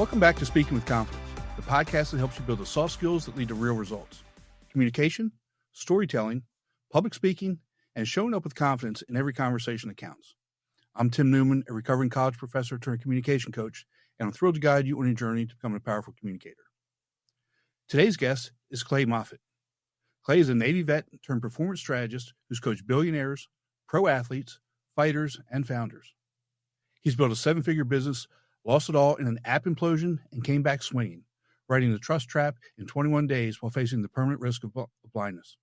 Welcome back to Speaking with Confidence, the podcast that helps you build the soft skills that lead to real results. Communication, storytelling, public speaking, and showing up with confidence in every conversation that counts. I'm Tim Newman, a recovering college professor turned communication coach, and I'm thrilled to guide you on your journey to becoming a powerful communicator. Today's guest is Clay Moffat. Clay is a Navy vet turned performance strategist who's coached billionaires, pro athletes, fighters, and founders. He's built a 7-figure business, lost it all in an app implosion, and came back swinging, writing The Trust Trap in 21 days while facing the permanent risk of blindness.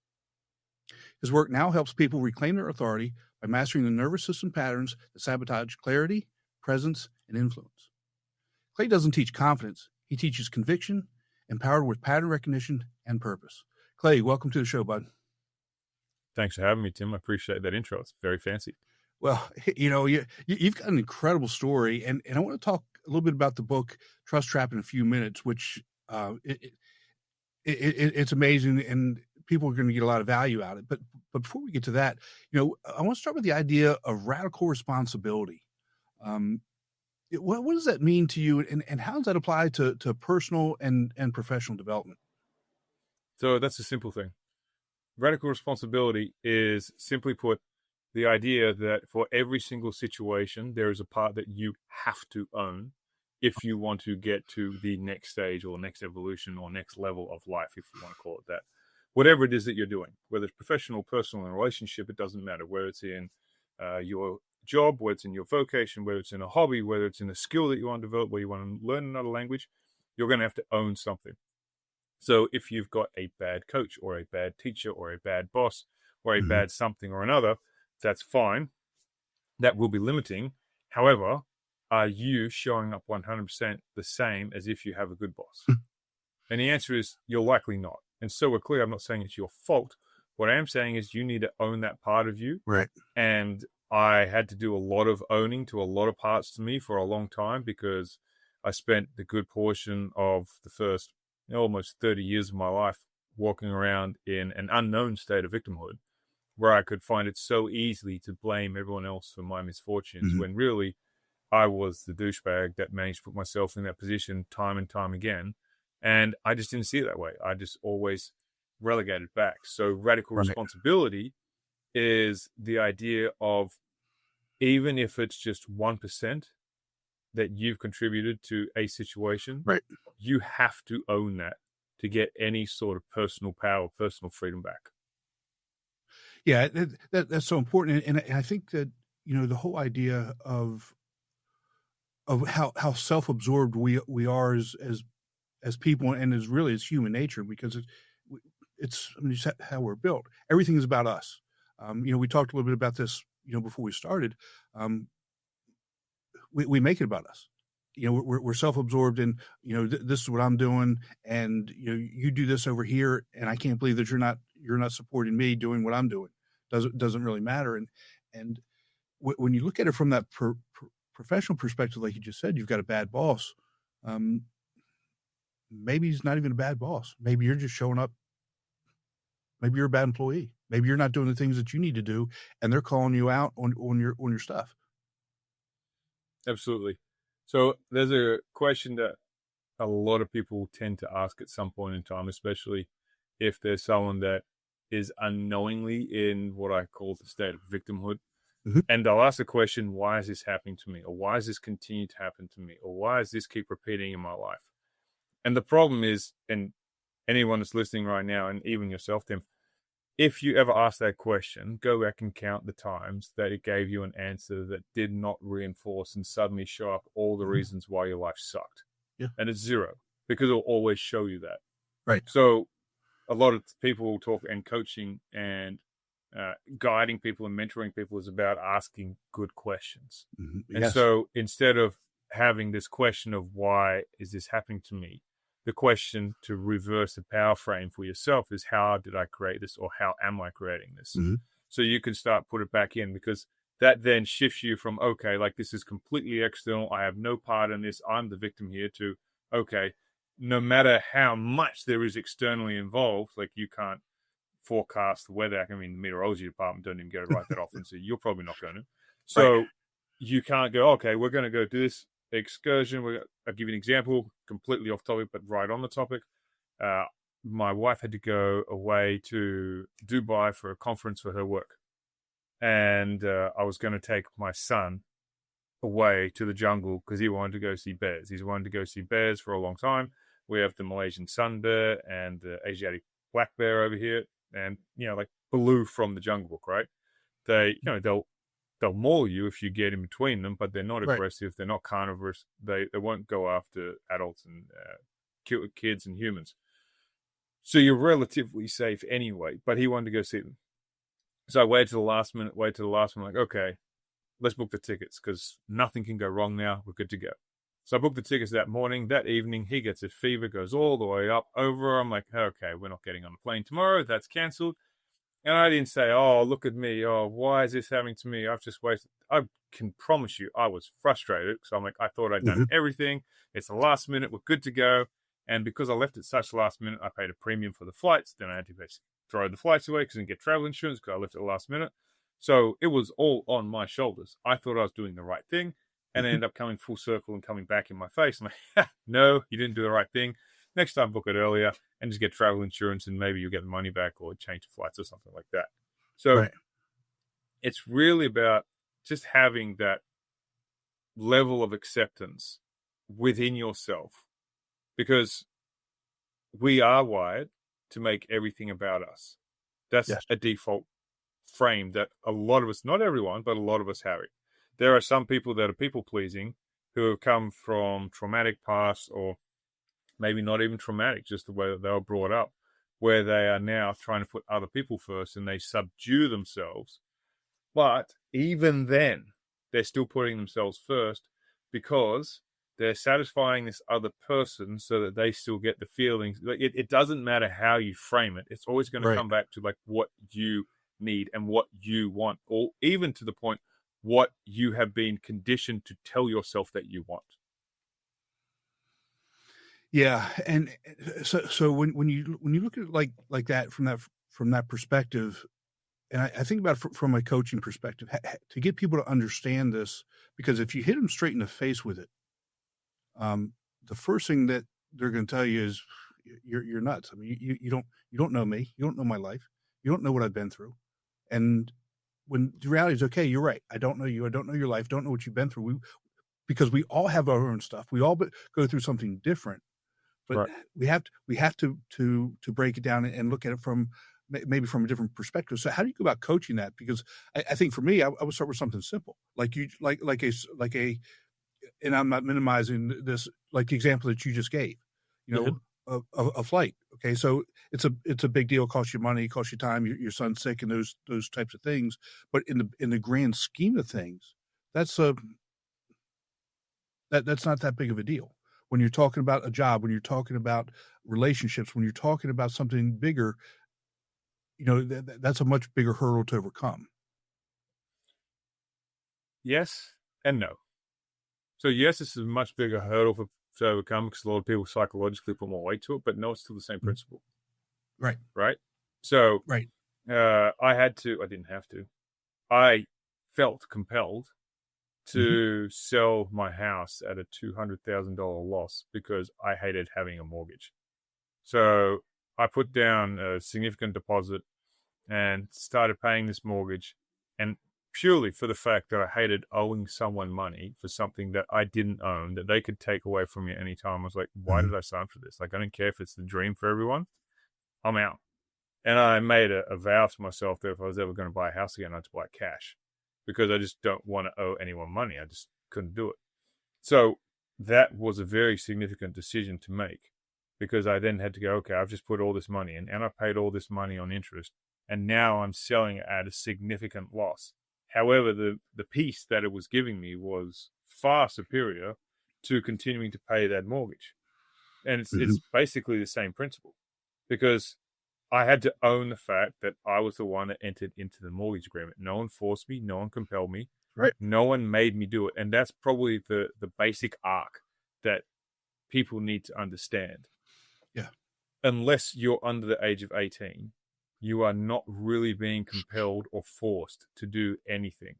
His work now helps people reclaim their authority by mastering the nervous system patterns that sabotage clarity, presence, and influence. Clay doesn't teach confidence. He teaches conviction, empowered with pattern recognition and purpose. Clay, welcome to the show, bud. Thanks for having me, Tim. I appreciate that intro. It's very fancy. Well, you've got an incredible story, and I want to talk a little bit about the book Trust Trap in a few minutes, which it's amazing, and people are going to get a lot of value out of it. But before we get to that, I want to start with the idea of radical responsibility. What does that mean to you, and how does that apply to personal and professional development? So that's a simple thing. Radical responsibility is, simply put, the idea that for every single situation, there is a part that you have to own if you want to get to the next stage or next evolution or next level of life, if you want to call it that. Whatever it is that you're doing, whether it's professional, personal, and relationship, it doesn't matter. Whether it's in your job, whether it's in your vocation, whether it's in a hobby, whether it's in a skill that you want to develop, where you want to learn another language, you're going to have to own something. So if you've got a bad coach or a bad teacher or a bad boss or a bad something or another, that's fine. That will be limiting. However, are you showing up 100% the same as if you have a good boss? And the answer is you're likely not. And so we're clear, I'm not saying it's your fault. What I am saying is you need to own that part of you. Right. And I had to do a lot of owning to a lot of parts to me for a long time, because I spent the good portion of the first almost 30 years of my life walking around in an unknown state of victimhood, where I could find it so easily to blame everyone else for my misfortunes, when really I was the douchebag that managed to put myself in that position time and time again. And I just didn't see it that way. I just always relegated back. So radical responsibility is the idea of, even if it's just 1% that you've contributed to a situation, you have to own that to get any sort of personal power, personal freedom back. Yeah, that's so important. And I think that, the whole idea of how self-absorbed we are as people, and as human nature, because it's just how we're built. Everything is about us. We talked a little bit about this, before we started. We make it about us. We're self-absorbed, and this is what I'm doing, and you do this over here, and I can't believe that you're not supporting me doing what I'm doing. Doesn't really matter. And when you look at it from that professional perspective, like you just said, you've got a bad boss. Maybe he's not even a bad boss. Maybe you're just showing up. Maybe you're a bad employee. Maybe you're not doing the things that you need to do, and they're calling you out on your stuff. Absolutely. So there's a question that a lot of people tend to ask at some point in time, especially if there's someone that is unknowingly in what I call the state of victimhood. And they'll ask the question, why is this happening to me? Or why does this continue to happen to me? Or why does this keep repeating in my life? And the problem is, and anyone that's listening right now, and even yourself, Tim, if you ever ask that question, go back and count the times that it gave you an answer that did not reinforce and suddenly show up all the reasons why your life sucked. Yeah. And it's zero, because it'll always show you that. Right. So a lot of people will talk, and coaching and guiding people and mentoring people is about asking good questions. And so instead of having this question of why is this happening to me, the question to reverse the power frame for yourself is, how did I create this, or how am I creating this? So you can start put it back in, because that then shifts you from, okay, like this is completely external, I have no part in this, I'm the victim here, to, okay, no matter how much there is externally involved, like you can't forecast the weather. I mean, the meteorology department don't even get it right that often, so you're probably not going to. So you can't go, okay, we're going to go do this excursion. I'll give you an example, completely off topic, but right on the topic. My wife had to go away to Dubai for a conference for her work. And I was going to take my son away to the jungle because he wanted to go see bears. He's wanted to go see bears for a long time. We have the Malaysian sun bear and the Asiatic black bear over here, and like Baloo from the Jungle Book, right? They, they'll maul you if you get in between them, but they're not aggressive. They're not carnivorous. They won't go after adults and kids and humans. So you're relatively safe anyway. But he wanted to go see them, so I waited to the last minute. Like, okay, let's book the tickets because nothing can go wrong now. We're good to go. So I booked the tickets that morning. That evening, he gets a fever, goes all the way up, over. I'm like, okay, we're not getting on the plane tomorrow. That's cancelled. And I didn't say, oh, look at me. Oh, why is this happening to me? I've just wasted. I can promise you I was frustrated because I'm like, I thought I'd done everything. It's the last minute. We're good to go. And because I left it such last minute, I paid a premium for the flights. Then I had to throw the flights away because I didn't get travel insurance because I left it the last minute. So it was all on my shoulders. I thought I was doing the right thing. And I ended up coming full circle and coming back in my face. I'm like, no, you didn't do the right thing. Next time, book it earlier and just get travel insurance, and maybe you'll get the money back or change the flights or something like that. So it's really about just having that level of acceptance within yourself, because we are wired to make everything about us. That's a default frame that a lot of us, not everyone, but a lot of us have it. There are some people that are people-pleasing who have come from traumatic past, or maybe not even traumatic, just the way that they were brought up, where they are now trying to put other people first and they subdue themselves. But even then, they're still putting themselves first because they're satisfying this other person so that they still get the feelings. It doesn't matter how you frame it. It's always going to come back to like what you need and what you want, or even to the point what you have been conditioned to tell yourself that you want. Yeah, and so when you look at it like that from that perspective, and I think about it from a coaching perspective, to get people to understand this, because if you hit them straight in the face with it, the first thing that they're going to tell you is you're nuts. I mean, you don't know me, you don't know my life, you don't know what I've been through, and when the reality is, okay, you're right. I don't know you. I don't know your life. Don't know what you've been through. Because we all have our own stuff. We all go through something different. But we have to break it down and look at it from maybe from a different perspective. So how do you go about coaching that? Because I think for me, I would start with something simple, like a, and I'm not minimizing this, like the example that you just gave, a flight. Okay, so it's a big deal. It costs you money, it costs you time. Your son's sick, and those types of things. But in the grand scheme of things, that's not that big of a deal. When you're talking about a job, when you're talking about relationships, when you're talking about something bigger, that's a much bigger hurdle to overcome. Yes and no. So yes, this is a much bigger hurdle to overcome because a lot of people psychologically put more weight to it, but no, it's still the same principle. Right. So I didn't have to. I felt compelled to sell my house at a $200,000 loss because I hated having a mortgage. So I put down a significant deposit and started paying this mortgage, and purely for the fact that I hated owing someone money for something that I didn't own, that they could take away from me anytime. I was like, why did I sign for this? Like, I don't care if it's the dream for everyone. I'm out. And I made a vow to myself that if I was ever going to buy a house again, I'd buy cash, because I just don't want to owe anyone money. I just couldn't do it. So that was a very significant decision to make, because I then had to go, okay, I've just put all this money in and I paid all this money on interest, and now I'm selling it at a significant loss. However, the peace that it was giving me was far superior to continuing to pay that mortgage. And it's basically the same principle, because I had to own the fact that I was the one that entered into the mortgage agreement. No one forced me. No one compelled me. No one made me do it. And that's probably the basic arc that people need to understand. Yeah. Unless you're under the age of 18, you are not really being compelled or forced to do anything.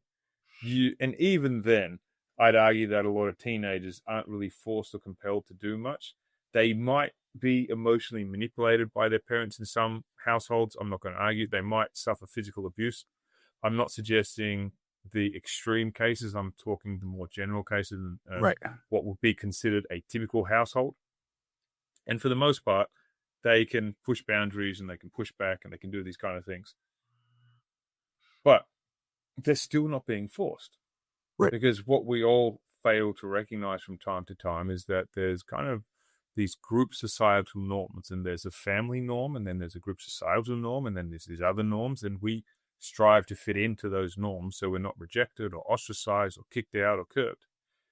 And even then, I'd argue that a lot of teenagers aren't really forced or compelled to do much. They might be emotionally manipulated by their parents in some households. I'm not going to argue. They might suffer physical abuse. I'm not suggesting the extreme cases. I'm talking the more general cases, Right. what would be considered a typical household. And for the most part, they can push boundaries and they can push back and they can do these kind of things. But they're still not being forced. Right. Because what we all fail to recognize from time to time is that there's kind of these group societal norms, and there's a family norm, and then there's a group societal norm, and then there's these other norms, and we strive to fit into those norms so we're not rejected or ostracized or kicked out or curbed.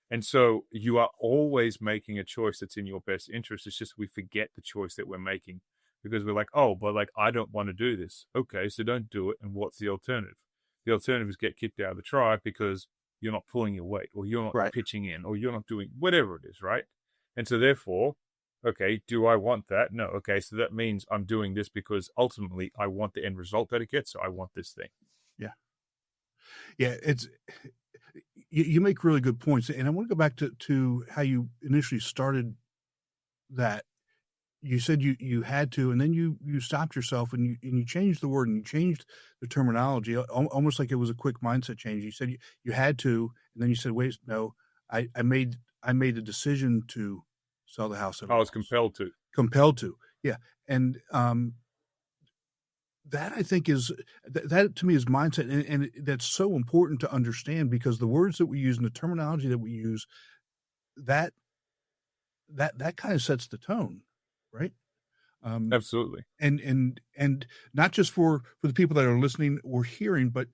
And so you are always making a choice that's in your best interest. It's just we forget the choice that we're making because we're like, oh, but like, I don't want to do this. Okay, so don't do it. And what's the alternative? The alternative is get kicked out of the tribe because you're not pulling your weight, or you're not pitching in, or you're not doing whatever it is, right? And so therefore, okay, do I want that? No. Okay, so that means I'm doing this because ultimately I want the end result that it gets, so I want this thing. Yeah. Yeah, it's you make really good points, and I want to go back to how you initially started that. You said you had to, and then you stopped yourself, and you changed the word, and you changed the terminology, almost like it was a quick mindset change. You said you had to, and then you said, wait, no, I made the decision to sell the house. I was compelled to. Compelled to, yeah, and that I think is that to me is mindset, and that's so important to understand because the words that we use and the terminology that we use, that kind of sets the tone. Right. Absolutely. And not just for the people that are listening or hearing, but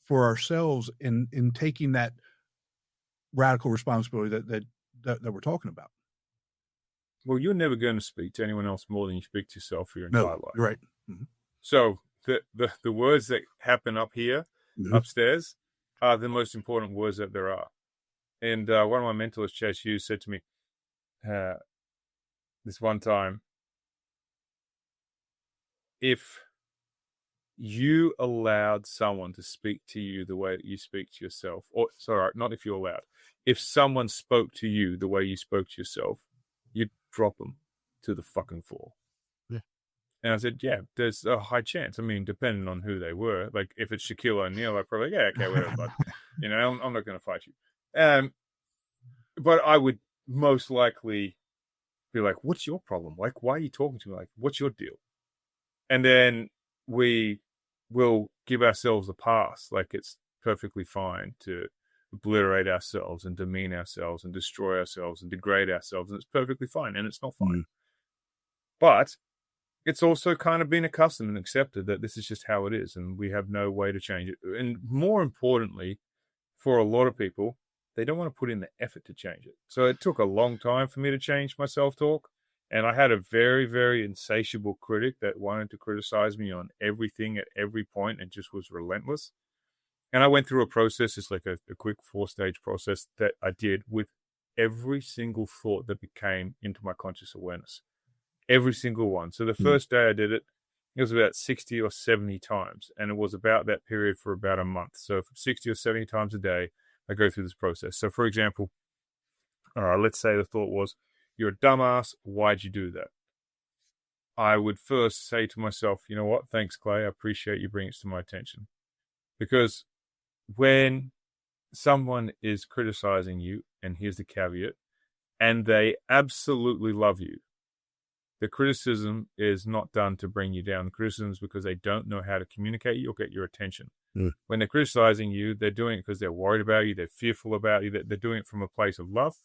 for ourselves in taking that radical responsibility that we're talking about. Well, you're never going to speak to anyone else more than you speak to yourself for your entire life. You're right. Mm-hmm. So the words that happen up here, upstairs, are the most important words that there are. And one of my mentors, Chas Hughes, said to me, this one time, if you allowed someone to speak to you the way that you speak to yourself, or sorry, not if you allowed, if someone spoke to you the way you spoke to yourself, you'd drop them to the fucking floor. Yeah. And I said, yeah, there's a high chance. I mean, depending on who they were, like if it's Shaquille O'Neal, I'd probably, yeah, okay, whatever, but I'm not going to fight you. But I would most likely be like, what's your problem? Like, why are you talking to me? Like, what's your deal? And then we will give ourselves a pass. Like, it's perfectly fine to obliterate ourselves and demean ourselves and destroy ourselves and degrade ourselves. And it's perfectly fine. And it's not fine. But it's also kind of been accustomed and accepted that this is just how it is. And we have no way to change it. And more importantly, for a lot of people, they don't want to put in the effort to change it. So it took a long time for me to change my self-talk. And I had a very, very insatiable critic that wanted to criticize me on everything at every point and just was relentless. And I went through a process. It's like a quick 4-stage process that I did with every single thought that became into my conscious awareness. Every single one. So the first day I did it, it was about 60 or 70 times. And it was about that period for about a month. So 60 or 70 times a day, I go through this process. So for example, let's say the thought was, you're a dumbass, why'd you do that? I would first say to myself, you know what? Thanks, Clay. I appreciate you bringing it to my attention. Because when someone is criticizing you, and here's the caveat, and they absolutely love you, the criticism is not done to bring you down. The criticism is because they don't know how to communicate you or get your attention. When they're criticizing you, they're doing it because they're worried about you, they're fearful about you, they're doing it from a place of love.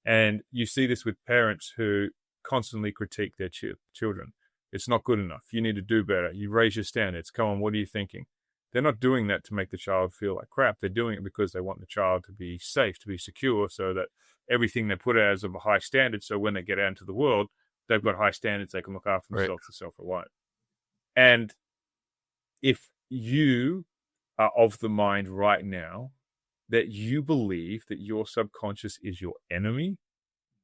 And you see this with parents who constantly critique their children. It's not good enough. You need to do better. You raise your standards. Come on, what are you thinking? They're not doing that to make the child feel like crap. They're doing it because they want the child to be safe, to be secure, so that everything they put out is of a high standard. So when they get out into the world, they've got high standards. They can look after themselves. They're self-reliant. And if you are of the mind right now that you believe that your subconscious is your enemy,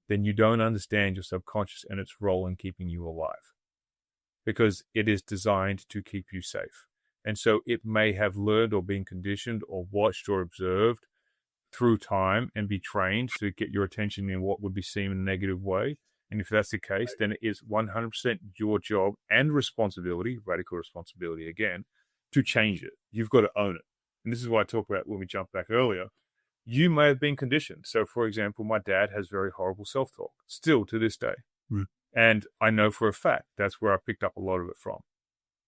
then you don't understand your subconscious and its role in keeping you alive, because it is designed to keep you safe. And so it may have learned or been conditioned or watched or observed through time and be trained to get your attention in what would be seen in a negative way. And if that's the case, then it is 100% your job and responsibility, radical responsibility again, to change it. You've got to own it. And this is what I talked about when we jumped back earlier. You may have been conditioned. So, for example, my dad has very horrible self-talk, still to this day. Mm. And I know for a fact that's where I picked up a lot of it from.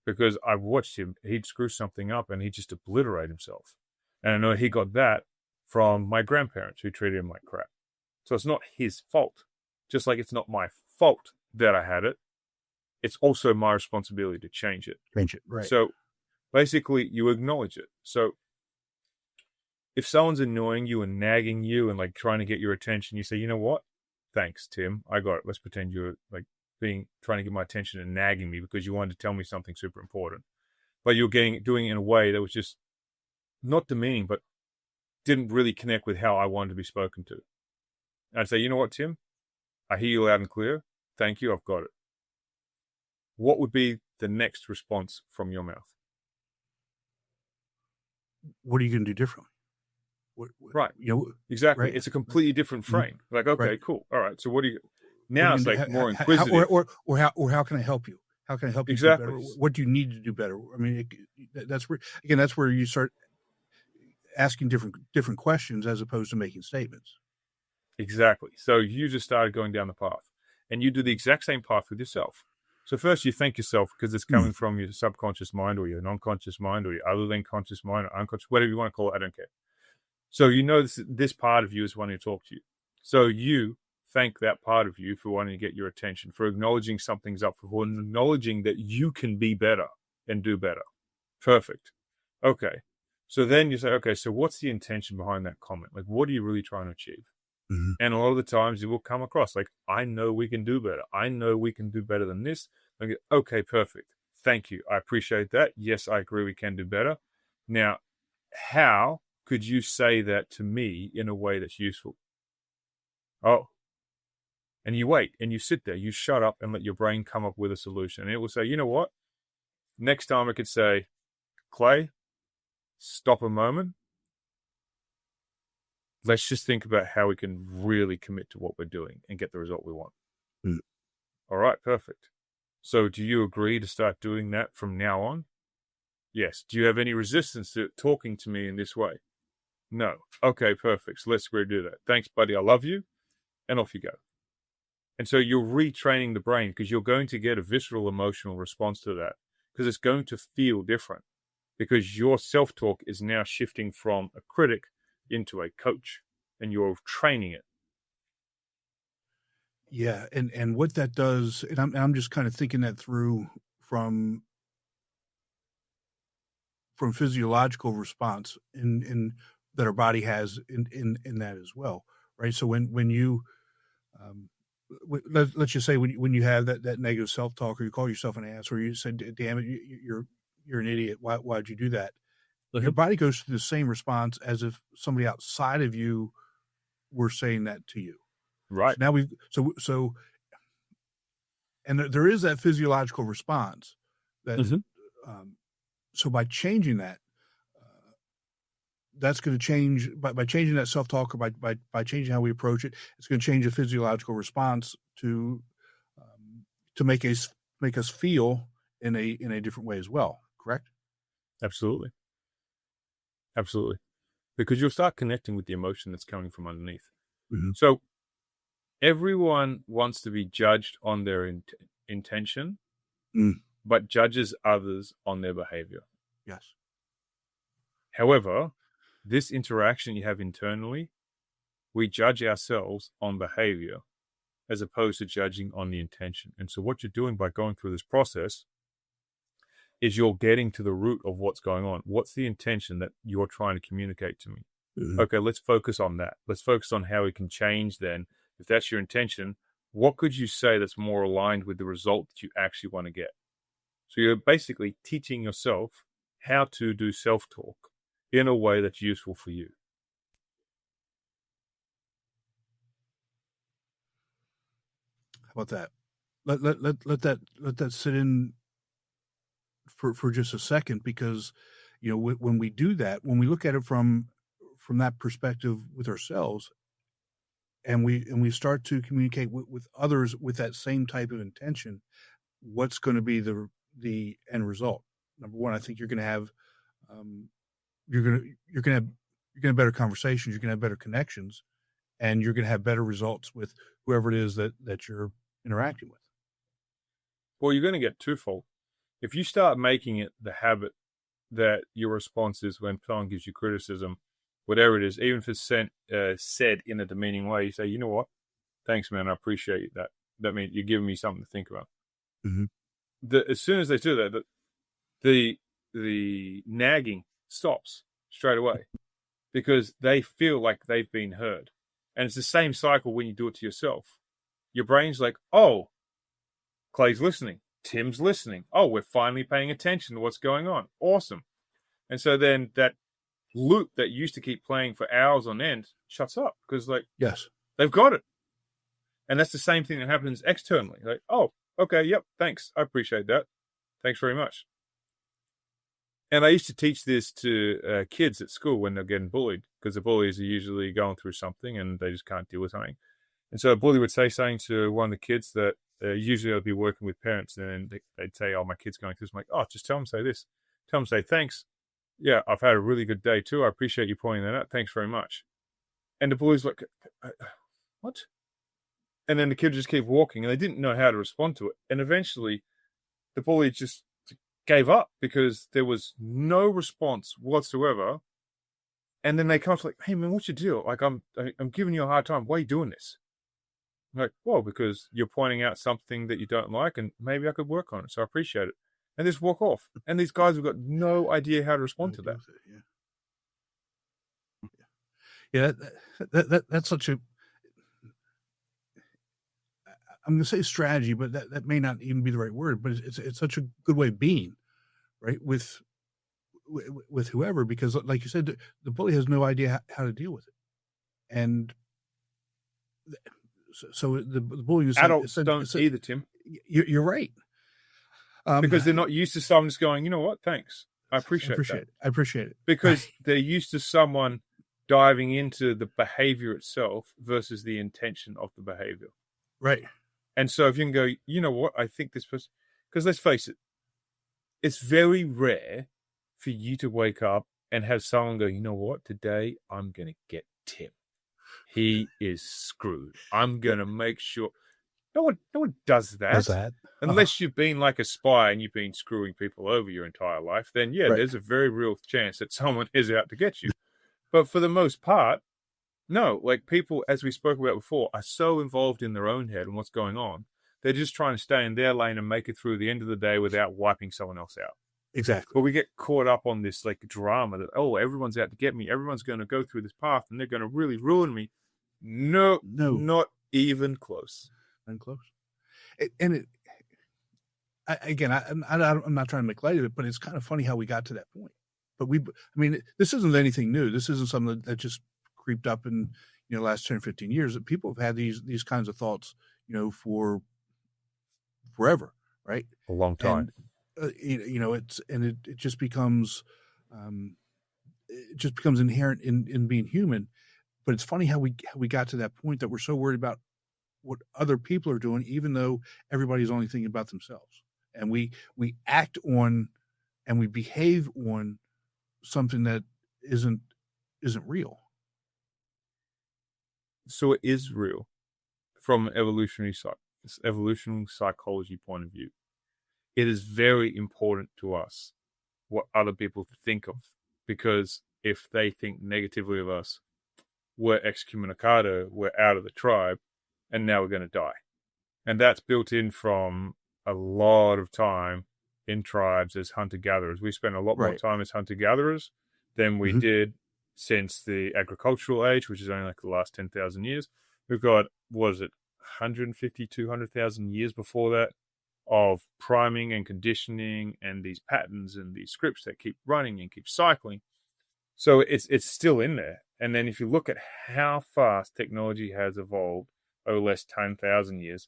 Because I've watched him, he'd screw something up and he'd just obliterate himself. And I know he got that from my grandparents who treated him like crap. So it's not his fault. Just like it's not my fault that I had it, it's also my responsibility to change it. Change it, right. So basically, you acknowledge it. So if someone's annoying you and nagging you and like trying to get your attention, you say, you know what? Thanks, Tim. I got it. Let's pretend you're like trying to get my attention and nagging me because you wanted to tell me something super important. But you're doing it in a way that was just not demeaning, but didn't really connect with how I wanted to be spoken to. And I'd say, you know what, Tim? I hear you loud and clear. Thank you. I've got it. What would be the next response from your mouth? What are you going to do differently? Right. You know, exactly. Right. It's a completely different frame. Mm-hmm. Like, okay, right. Cool. All right. So what do you, now it's like more inquisitive. Or how can I help you? How can I help you exactly. do better? What do you need to do better? I mean, that's where you start asking different questions as opposed to making statements. Exactly. So you just started going down the path and you do the exact same path with yourself. So first you thank yourself because it's coming from your subconscious mind or your non-conscious mind or your other than conscious mind or unconscious, whatever you want to call it. I don't care. So you know this part of you is wanting to talk to you. So you thank that part of you for wanting to get your attention, for acknowledging something's up, for acknowledging that you can be better and do better. Perfect. Okay. So then you say, okay, so what's the intention behind that comment? Like, what are you really trying to achieve? Mm-hmm. And a lot of the times it will come across like, I know we can do better. I know we can do better than this. Okay, perfect. Thank you. I appreciate that. Yes, I agree we can do better. Now, how could you say that to me in a way that's useful? Oh. And you wait and you sit there. You shut up and let your brain come up with a solution. And it will say, you know what? Next time it could say, Clay, stop a moment. Let's just think about how we can really commit to what we're doing and get the result we want. Mm. All right, perfect. So do you agree to start doing that from now on? Yes. Do you have any resistance to talking to me in this way? No. Okay, perfect. So let's agree to do that. Thanks, buddy. I love you. And off you go. And so you're retraining the brain because you're going to get a visceral emotional response to that because it's going to feel different because your self-talk is now shifting from a critic into a coach and you're training it. Yeah. And what that does, and I'm just kind of thinking that through from physiological response in that our body has in that as well. Right. So when you, let's just say when you have that negative self-talk or you call yourself an ass or you said, damn it, you're an idiot. Why'd you do that? Mm-hmm. Your body goes through the same response as if somebody outside of you were saying that to you. Right. So now and there is that physiological response that, so by changing that, that's going to change by changing that self-talk or by changing how we approach it. It's going to change the physiological response to make us feel in a different way as well. Correct? Absolutely. Absolutely. Because you'll start connecting with the emotion that's coming from underneath. Mm-hmm. So everyone wants to be judged on their intention, but judges others on their behavior. Yes. However, this interaction you have internally, we judge ourselves on behavior as opposed to judging on the intention. And so what you're doing by going through this process is you're getting to the root of what's going on. What's the intention that you're trying to communicate to me? Mm-hmm. Okay, let's focus on that. Let's focus on how we can change then. If that's your intention, what could you say that's more aligned with the result that you actually want to get? So you're basically teaching yourself how to do self-talk in a way that's useful for you. How about that? Let that sit in for just a second, because when we do that, when we look at it from from that perspective with ourselves, and we start to communicate with others with that same type of intention, what's going to be the end result? Number one, I think you're going to have you're going to have better conversations, you're going to have better connections, and you're going to have better results with whoever it is that you're interacting with. Well, you're going to get twofold. If you start making it the habit that your response is when someone gives you criticism, whatever it is, even if it's said in a demeaning way, you say, you know what? Thanks, man. I appreciate that. That means you're giving me something to think about. Mm-hmm. As soon as they do that, the nagging stops straight away because they feel like they've been heard. And it's the same cycle when you do it to yourself. Your brain's like, oh, Clay's listening. Tim's listening. Oh, we're finally paying attention to what's going on. Awesome. And so then that loop that used to keep playing for hours on end shuts up because, like, yes, they've got it. And that's the same thing that happens externally. Like, oh, okay, yep, thanks. I appreciate that. Thanks very much. And I used to teach this to kids at school when they're getting bullied because the bullies are usually going through something and they just can't deal with something. And so a bully would say something to one of the kids that usually I'd be working with parents and then they'd say, oh, my kid's going through this. I'm like, oh, just tell them, say this. Tell them, say, thanks. Yeah, I've had a really good day too. I appreciate you pointing that out. Thanks very much. And the bully's like, what? And then the kid just keep walking and they didn't know how to respond to it. And eventually the bully just gave up because there was no response whatsoever. And then they come to like, hey man, what's your deal? Like I'm giving you a hard time. Why are you doing this? I'm like, well, because you're pointing out something that you don't like and maybe I could work on it. So I appreciate it. And just walk off. And these guys have got no idea how to respond to that. Yeah, that's such a, I'm going to say strategy, but that may not even be the right word, but it's such a good way of being, right? With whoever, because like you said, the bully has no idea how to deal with it. And so the bully was adults don't either, Tim. You're right. Because they're not used to someone just going, you know what, thanks. I appreciate it. I appreciate it. Because they're used to someone diving into the behavior itself versus the intention of the behavior. Right. And so if you can go, you know what, I think this person, because let's face it, it's very rare for you to wake up and have someone go, you know what, today I'm going to get Tim. He is screwed. I'm going to make sure. No one does that. Unless you've been like a spy and you've been screwing people over your entire life, then yeah, there's a very real chance that someone is out to get you. But for the most part, no, like people, as we spoke about before, are so involved in their own head and what's going on. They're just trying to stay in their lane and make it through the end of the day without wiping someone else out. Exactly. But we get caught up on this like drama that, oh, everyone's out to get me. Everyone's going to go through this path and they're going to really ruin me. No, not even close. Unclose. I'm not trying to make light of it, but it's kind of funny how we got to that point. But this isn't anything new. This isn't something that just creeped up in the last 10 or 15 years. That people have had these kinds of thoughts, for forever, right? A long time. And, it just becomes inherent in being human. But it's funny how we got to that point that we're so worried about what other people are doing, even though everybody's only thinking about themselves. And we act on and we behave on something that isn't real. So it is real from an evolutionary psychology point of view. It is very important to us what other people think of, because if they think negatively of us, we're excommunicado, we're out of the tribe, and now we're going to die. And that's built in from a lot of time in tribes as hunter-gatherers. We spend a lot more time as hunter-gatherers than we did since the agricultural age, which is only like the last 10,000 years. We've got, 150, 200,000 years before that of priming and conditioning and these patterns and these scripts that keep running and keep cycling. So it's still in there. And then if you look at how fast technology has evolved over the last 10,000 years,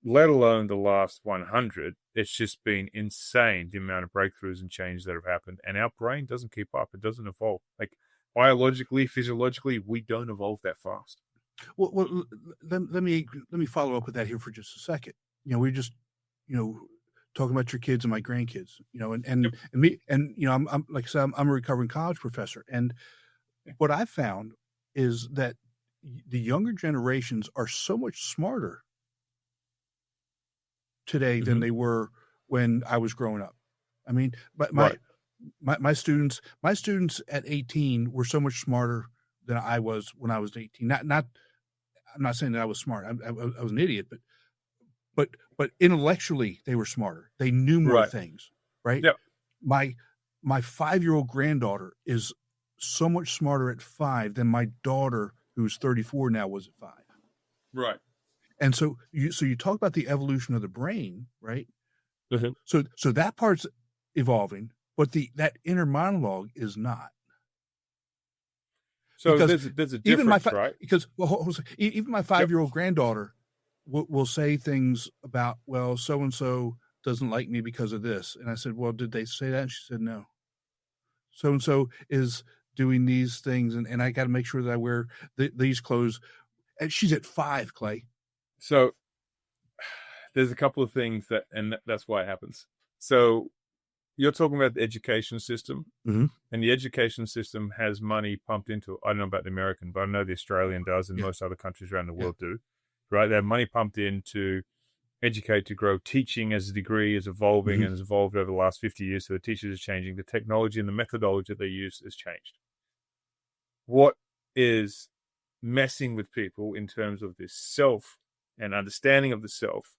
let alone the last 100, it's just been insane, the amount of breakthroughs and changes that have happened. And our brain doesn't keep up. It doesn't evolve. Like biologically, physiologically, we don't evolve that fast. Well, let me follow up with that here for just a second. We just, talking about your kids and my grandkids, and me, and I'm like I said, I'm a recovering college professor, and what I found is that the younger generations are so much smarter today than they were when I was growing up. I mean, but my students at 18 were so much smarter than I was when I was 18. I'm not saying that I was smart. I was an idiot, but intellectually they were smarter. They knew more things, right? Yep. My 5-year-old granddaughter is so much smarter at 5 than my daughter, who's 34 now, was at 5. Right. And so you talk about the evolution of the brain, right? Mm-hmm. So that part's evolving, but that inner monologue is not. So because there's a difference, right? Because even my 5-year-old granddaughter will say things about, well, so and so doesn't like me because of this, and I said, well, did they say that? And she said, no. So and so is doing these things, and I got to make sure that I wear these clothes. And she's at 5, Clay. So there's a couple of things that's why it happens. So you're talking about the education system, and the education system has money pumped into it. I don't know about the American, but I know the Australian does, and most other countries around the world do, right? They have money pumped in to educate, to grow. Teaching as a degree is evolving and has evolved over the last 50 years, so the teachers are changing. The technology and the methodology that they use has changed. What is messing with people in terms of this self and understanding of the self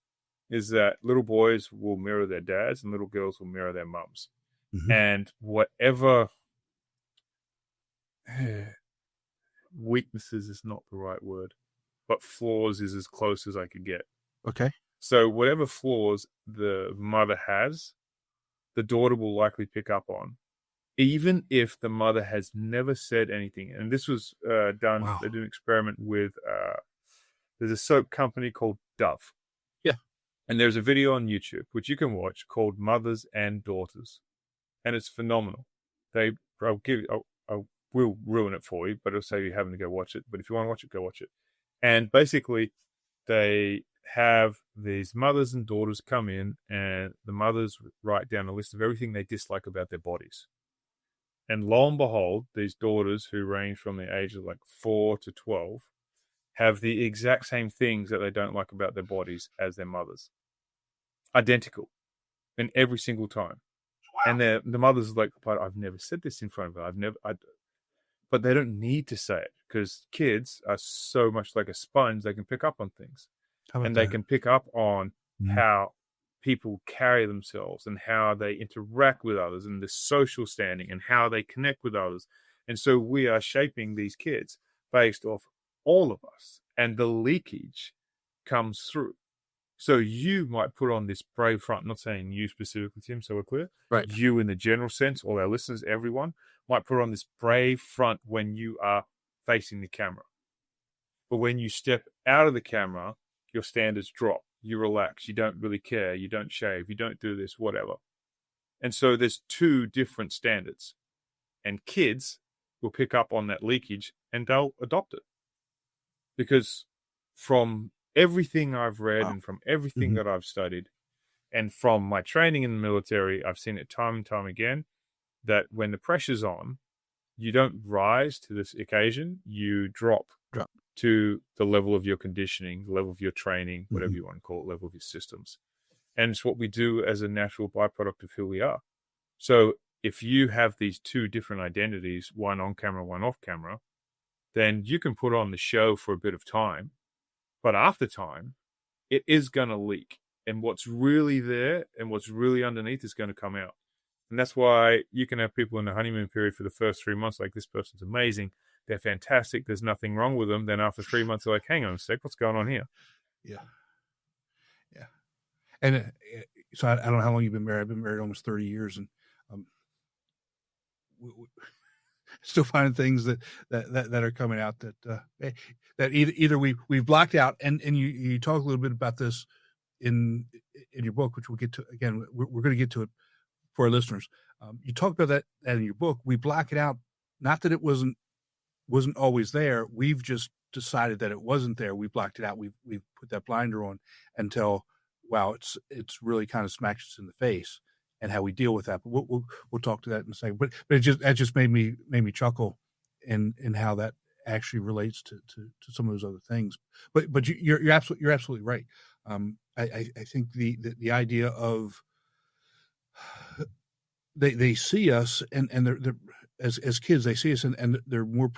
is that little boys will mirror their dads and little girls will mirror their mums. And whatever weaknesses is not the right word, but flaws is as close as I could get. Okay. So whatever flaws the mother has, the daughter will likely pick up on, even if the mother has never said anything. And this was done. Wow. They did an experiment with, there's a soap company called Dove. And there's a video on YouTube, which you can watch, called Mothers and Daughters. And it's phenomenal. I will ruin it for you, but it'll save you having to go watch it. But if you want to watch it, go watch it. And basically, they have these mothers and daughters come in, and the mothers write down a list of everything they dislike about their bodies. And lo and behold, these daughters, who range from the age of like 4 to 12, have the exact same things that they don't like about their bodies as their mothers. Identical. And every single time. Wow. And the mother's like, but I've never said this in front of her. But they don't need to say it, because kids are so much like a sponge. They can pick up on things. And they can pick up on how people carry themselves and how they interact with others and the social standing and how they connect with others. And so we are shaping these kids based off all of us, and the leakage comes through. So you might put on this brave front. I'm not saying you specifically, Tim, so we're clear. Right. You in the general sense, all our listeners, everyone, might put on this brave front when you are facing the camera. But when you step out of the camera, your standards drop. You relax. You don't really care. You don't shave. You don't do this, whatever. And so there's 2 different standards. And kids will pick up on that leakage and they'll adopt it. Because from everything I've read and from everything that I've studied, and from my training in the military, I've seen it time and time again, that when the pressure's on, you don't rise to this occasion, you drop to the level of your conditioning, the level of your training, whatever you want to call it, level of your systems. And it's what we do as a natural byproduct of who we are. So if you have these 2 different identities, one on camera, one off camera, then you can put on the show for a bit of time. But after time, it is going to leak. And what's really there and what's really underneath is going to come out. And that's why you can have people in the honeymoon period for the first 3 months, like, this person's amazing. They're fantastic. There's nothing wrong with them. Then after 3 months, they're like, hang on a sec, what's going on here? Yeah. Yeah. And so I don't know how long you've been married. I've been married almost 30 years. And we still finding things that are coming out that either we've blocked out, and you talk a little bit about this in your book, which we'll get to. Again, we're going to get to it for our listeners. You talk about that in your book. We block it out, not that it wasn't wasn't always there. We've just decided that it wasn't there. We blocked it out. We've put that blinder on until, wow, it's really kind of smacks us in the face, and how we deal with that. But we'll talk to that in a second. But that just made me chuckle in how that actually relates to some of those other things. But you're absolutely right. I think the idea of they see us and they're as kids, they see us and they're more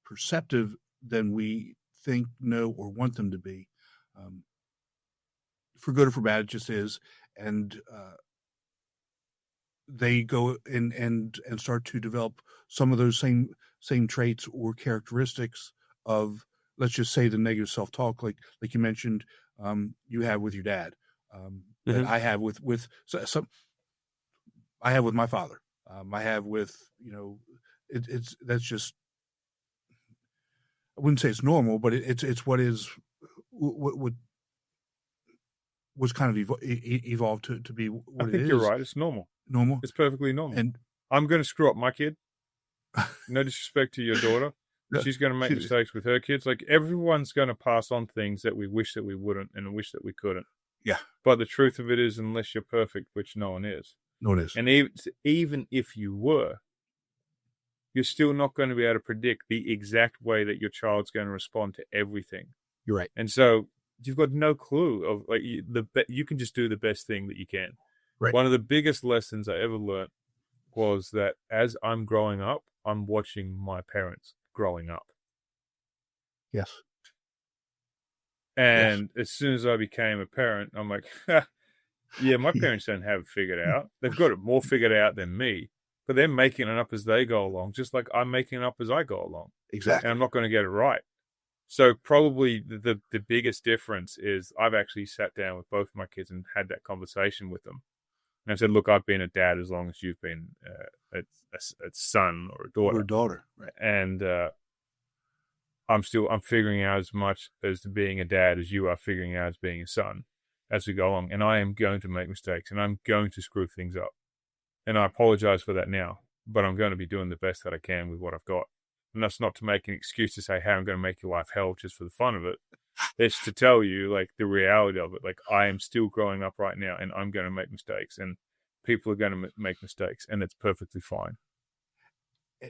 perceptive than we think, know, or want them to be. For good or for bad, it just is. And they go and start to develop some of those same traits or characteristics of, let's just say, the negative self-talk, like you mentioned, you have with your dad, that I have with some. I have with my father. I have with, that's just, I wouldn't say it's normal, but it's what was kind of evolved to be what it is. I think you're right. It's normal. Normal. It's perfectly normal. And I'm going to screw up my kid. No disrespect to your daughter. She's going to make mistakes with her kids. Like, everyone's going to pass on things that we wish that we wouldn't and wish that we couldn't. Yeah. But the truth of it is, unless you're perfect, which no one is. No, it is. And even if you were, you're still not going to be able to predict the exact way that your child's going to respond to everything. You're right. And so you've got no clue of, like, you can just do the best thing that you can. Right. One of the biggest lessons I ever learned was that as I'm growing up, I'm watching my parents growing up. Yes. And as soon as I became a parent, I'm like, yeah, my parents don't have it figured out. They've got it more figured out than me, but they're making it up as they go along, just like I'm making it up as I go along. Exactly. And I'm not going to get it right. So probably the biggest difference is I've actually sat down with both my kids and had that conversation with them. And I said, look, I've been a dad as long as you've been a son or a daughter. Or a daughter, right. And I'm figuring out as much as being a dad as you are figuring out as being a son as we go along. And I am going to make mistakes and I'm going to screw things up. And I apologize for that now, but I'm going to be doing the best that I can with what I've got. And that's not to make an excuse to say, hey, I'm going to make your life hell just for the fun of it. It's to tell you, like, the reality of it. Like, I am still growing up right now and I'm going to make mistakes and people are going to make mistakes and it's perfectly fine.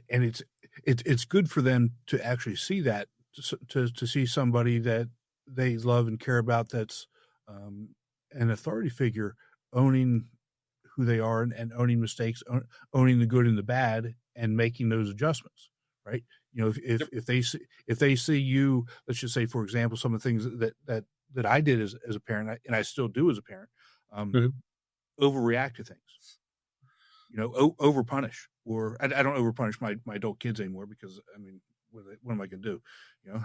And it's good for them to actually see that, to see somebody that they love and care about that's an authority figure owning who they are and owning mistakes, owning the good and the bad, and making those adjustments. Right? If they see you, let's just say, for example, some of the things that I did as a parent, and I still do as a parent, overreact to things. Over punish, or I don't over punish my adult kids anymore, because I mean, what am I going to do?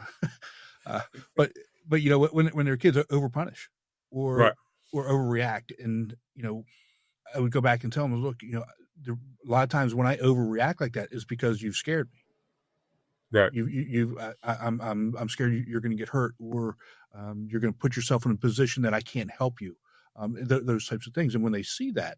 But when they're kids, over punish or overreact, and I would go back and tell them, look, a lot of times when I overreact like that is because you've scared me. Right. I'm scared you're going to get hurt, or you're going to put yourself in a position that I can't help you. Those types of things. And when they see that,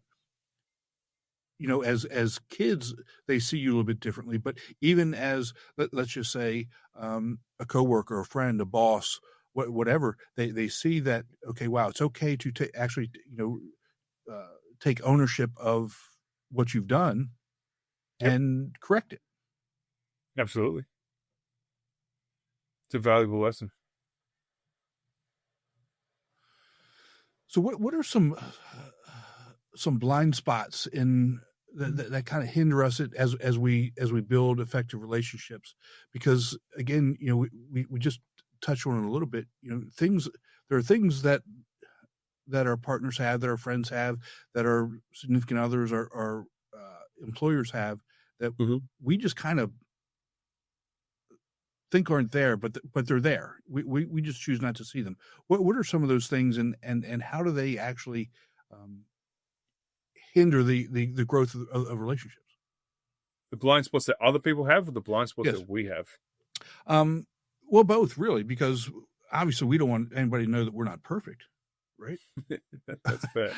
as kids, they see you a little bit differently. But even as, let's just say, a coworker, a friend, a boss, whatever, they see that, okay, wow, it's okay to actually, take ownership of what you've done and correct it. Absolutely. It's a valuable lesson. So what are some blind spots in that kind of hinder us as we build effective relationships? Because again, we just touched on it a little bit. There are things that our partners have, that our friends have, that our significant others, our employers have, that we just kind of think aren't there, but they're there. We just choose not to see them. What are some of those things, and how do they actually hinder the growth of relationships? The blind spots that other people have, or the blind spots that we have? Well, both, really, because obviously we don't want anybody to know that we're not perfect, right? That's fair.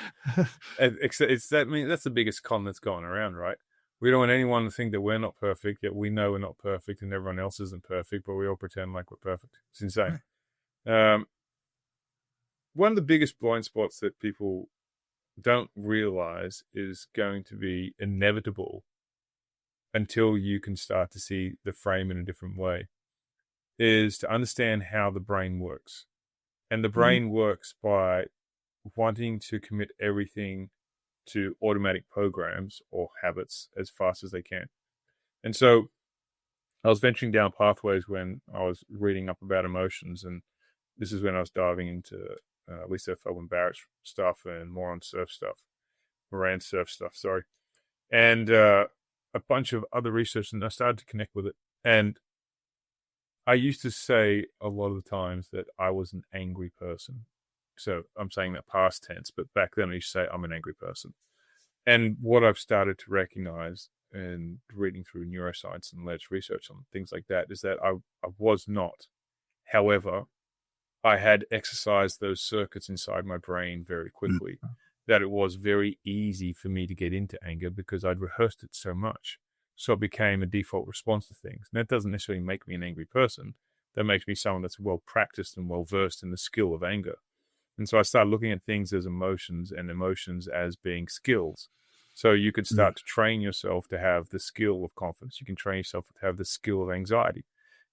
That's the biggest con that's going around, right? We don't want anyone to think that we're not perfect, yet we know we're not perfect and everyone else isn't perfect, but we all pretend like we're perfect. It's insane. One of the biggest blind spots that people don't realize is going to be inevitable until you can start to see the frame in a different way, is to understand how the brain works. And the brain works by wanting to commit everything to automatic programs or habits as fast as they can. And so I was venturing down pathways when I was reading up about emotions, and this is when I was diving into Lisa Feldman Barrett's stuff and Moran surf stuff, sorry. And a bunch of other research, and I started to connect with it. And I used to say a lot of the times that I was an angry person. So I'm saying that past tense, but back then I used to say I'm an angry person. And what I've started to recognize and reading through neuroscience and latest research on things like that is that I was not. However, I had exercised those circuits inside my brain very quickly, that it was very easy for me to get into anger because I'd rehearsed it so much. So it became a default response to things. And that doesn't necessarily make me an angry person. That makes me someone that's well practiced and well versed in the skill of anger. And so I started looking at things as emotions and emotions as being skills. So you could start to train yourself to have the skill of confidence. You can train yourself to have the skill of anxiety.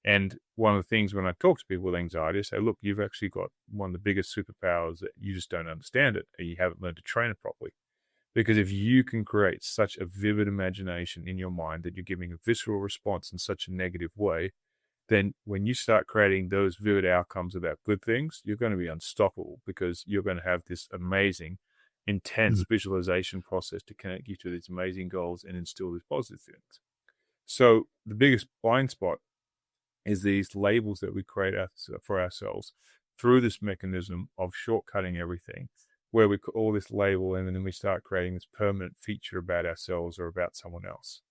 And one of the things when I talk to people with anxiety, I say, look, you've actually got one of the biggest superpowers that you just don't understand it, and you haven't learned to train it properly. Because if you can create such a vivid imagination in your mind that you're giving a visceral response in such a negative way, then when you start creating those vivid outcomes about good things, you're going to be unstoppable because you're going to have this amazing, intense visualization process to connect you to these amazing goals and instill these positive things. So the biggest blind spot is these labels that we create for ourselves through this mechanism of shortcutting everything, where we call this label and then we start creating this permanent feature about ourselves or about someone else.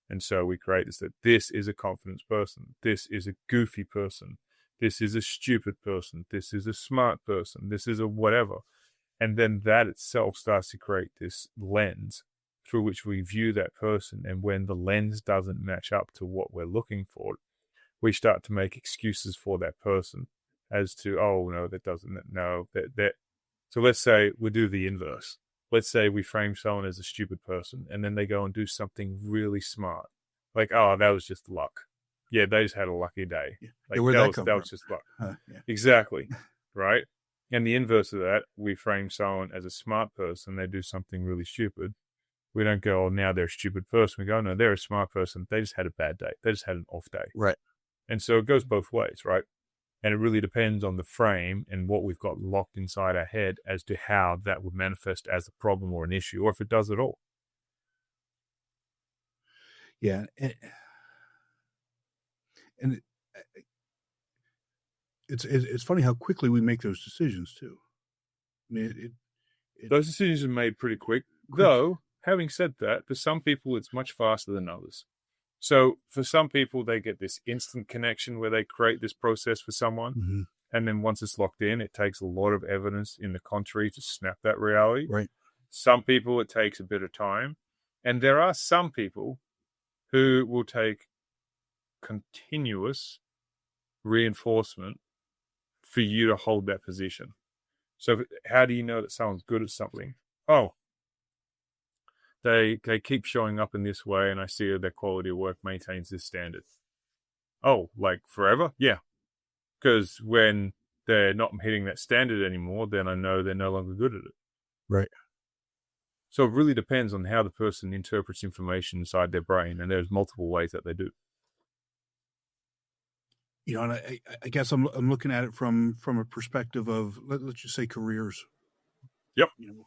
And so we create this, that this is a confident person, this is a goofy person, this is a stupid person, this is a smart person, this is a whatever. And then that itself starts to create this lens through which we view that person. And when the lens doesn't match up to what we're looking for, we start to make excuses for that person as to, oh, no, that doesn't, no, that. So let's say we do the inverse. Let's say we frame someone as a stupid person and then they go and do something really smart. Like, oh, that was just luck. Yeah, they just had a lucky day. Like, that was just luck. Exactly. Right? And the inverse of that, we frame someone as a smart person. They do something really stupid. We don't go, oh, now they're a stupid person. We go, no, they're a smart person. They just had a bad day. They just had an off day. Right. And so it goes both ways, right? And it really depends on the frame and what we've got locked inside our head as to how that would manifest as a problem or an issue, or if it does at all. Yeah. And it's funny how quickly we make those decisions too. I mean, those decisions are made pretty quick. Though, having said that, for some people, it's much faster than others. So for some people, they get this instant connection where they create this process for someone. And then once it's locked in, it takes a lot of evidence in the contrary to snap that reality. Right. Some people, it takes a bit of time. And there are some people who will take continuous reinforcement for you to hold that position. So how do you know that someone's good at something? Oh, they keep showing up in this way and I see that their quality of work maintains this standard. Oh, like forever? Yeah. Because when they're not hitting that standard anymore, then I know they're no longer good at it. Right. So it really depends on how the person interprets information inside their brain, and there's multiple ways that they do. You know, and I guess I'm looking at it from a perspective of, let's just say, careers. Yep. You know,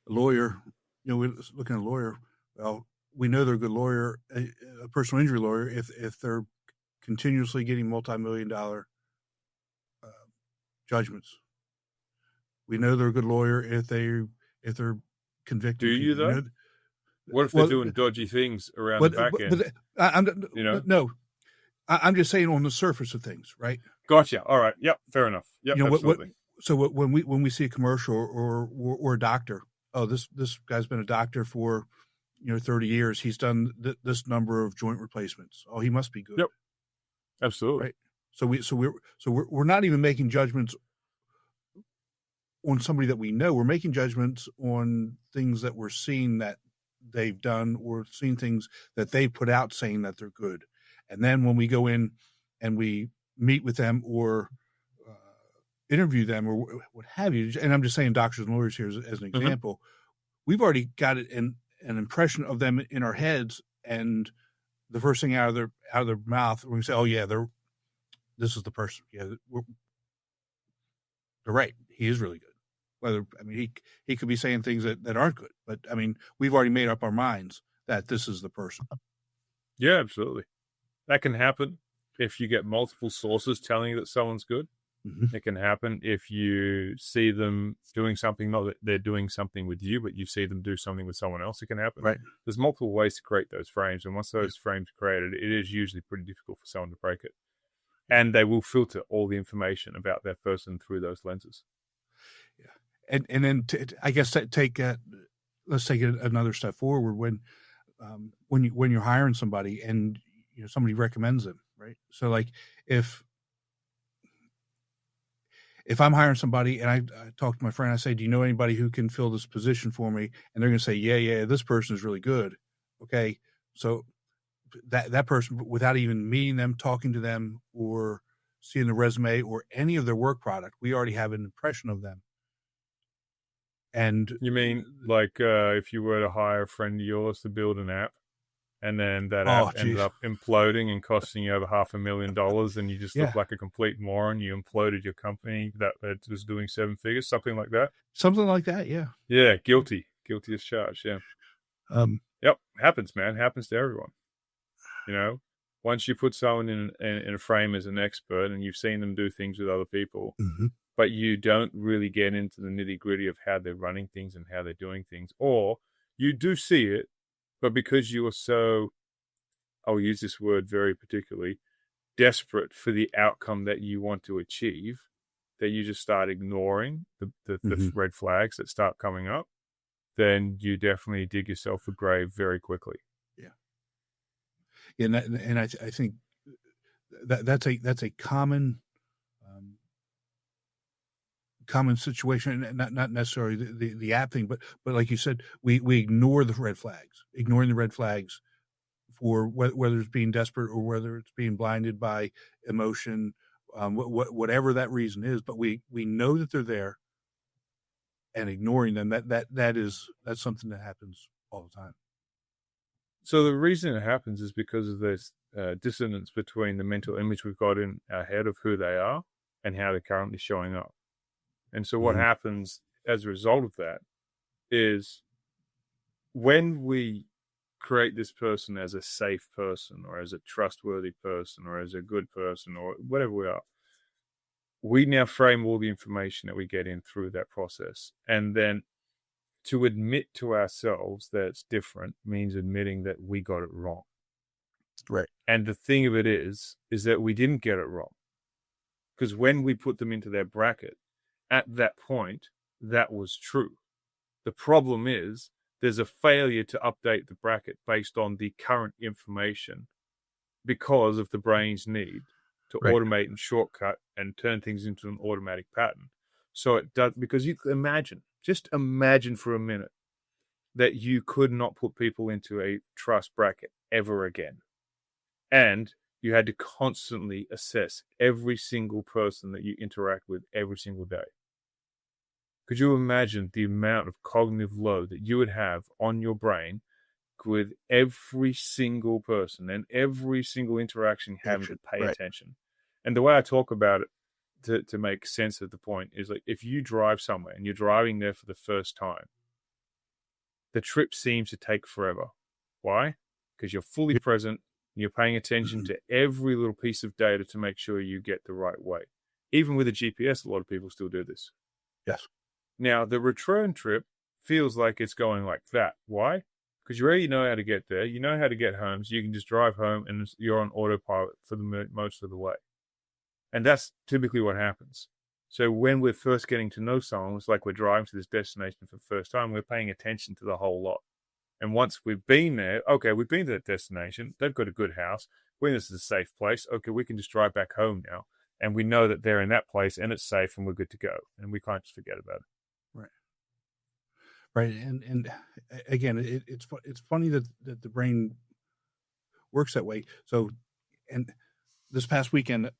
a lawyer, you know, we're looking at a lawyer. Well, we know they're a good lawyer, a personal injury lawyer, if they're continuously getting multi-million-dollar judgments. We know they're a good lawyer if they're convicted. Do you though? You know, what if they're doing dodgy things around the back end? No, I'm just saying on the surface of things, right? Gotcha. All right. Yep. Fair enough. Yep. You know, absolutely. So when we see a commercial or a doctor, oh, this guy's been a doctor for 30 years, he's done this number of joint replacements. Oh, he must be good. Yep. Absolutely. Right. So we're not even making judgments on somebody that we know. We're making judgments on things that we're seeing that they've done, or seeing things that they put out saying that they're good. And then when we go in and we meet with them or interview them or what have you, and I'm just saying doctors and lawyers here as an example, we've already got an impression of them in our heads, and the first thing out of their mouth, we say, "Oh yeah, this is the person. Yeah, they're right. He is really good." He could be saying things that aren't good, but we've already made up our minds that this is the person. Yeah, absolutely. That can happen if you get multiple sources telling you that someone's good. It can happen if you see them doing something, not that they're doing something with you, but you see them do something with someone else. It can happen. Right. There's multiple ways to create those frames, and once those frames are created, it is usually pretty difficult for someone to break it. And they will filter all the information about that person through those lenses. Yeah, and then I guess let's take it another step forward when you're hiring somebody and somebody recommends them, right? So like if I'm hiring somebody and I talk to my friend, I say, "Do you know anybody who can fill this position for me?" And they're going to say, "Yeah, this person is really good." Okay, so that person, without even meeting them, talking to them, or seeing the resume or any of their work product, we already have an impression of them. And you mean like if you were to hire a friend of yours to build an app, and then that app ended up imploding and costing you over $500,000, and you just look like a complete moron? You imploded your company that was doing 7 figures, something like that. Something like that, yeah. Yeah, guilty as charged. Yeah. Yep, happens, man. Happens to everyone. Once you put someone in a frame as an expert, and you've seen them do things with other people, but you don't really get into the nitty gritty of how they're running things and how they're doing things, or you do see it, but because you are so, I'll use this word very particularly, desperate for the outcome that you want to achieve, that you just start ignoring the red flags that start coming up, then you definitely dig yourself a grave very quickly. Yeah, and I think that's a common situation, not necessarily the app thing, but like you said, we ignore the red flags, ignoring the red flags for whether it's being desperate or whether it's being blinded by emotion, whatever that reason is, but we know that they're there, and ignoring them, that's something that happens all the time. So the reason it happens is because of this dissonance between the mental image we've got in our head of who they are and how they're currently showing up. And so what happens as a result of that is when we create this person as a safe person, or as a trustworthy person, or as a good person, or whatever we are, we now frame all the information that we get in through that process. And then to admit to ourselves that it's different means admitting that we got it wrong. Right. And the thing of it is that we didn't get it wrong. Because when we put them into their bracket, at that point, that was true. The problem is there's a failure to update the bracket based on the current information because of the brain's need to automate and shortcut and turn things into an automatic pattern. So it does, because you just imagine for a minute that you could not put people into a trust bracket ever again. And you had to constantly assess every single person that you interact with every single day. Could you imagine the amount of cognitive load that you would have on your brain with every single person and every single interaction having to pay attention? And the way I talk about it to make sense of the point is, like, if you drive somewhere and you're driving there for the first time, the trip seems to take forever. Why? Because you're fully present and you're paying attention to every little piece of data to make sure you get the right way. Even with a GPS, a lot of people still do this. Yes. Now, the return trip feels like it's going like that. Why? Because you already know how to get there. You know how to get home, so you can just drive home and you're on autopilot for the most of the way. And that's typically what happens. So when we're first getting to know someone, it's like we're driving to this destination for the first time, we're paying attention to the whole lot. And once we've been there, okay, we've been to that destination. They've got a good house. This is a safe place. Okay, we can just drive back home now. And we know that they're in that place and it's safe and we're good to go. And we can't just forget about it. Right. Right. And again, it's funny that the brain works that way. So, and this past weekend,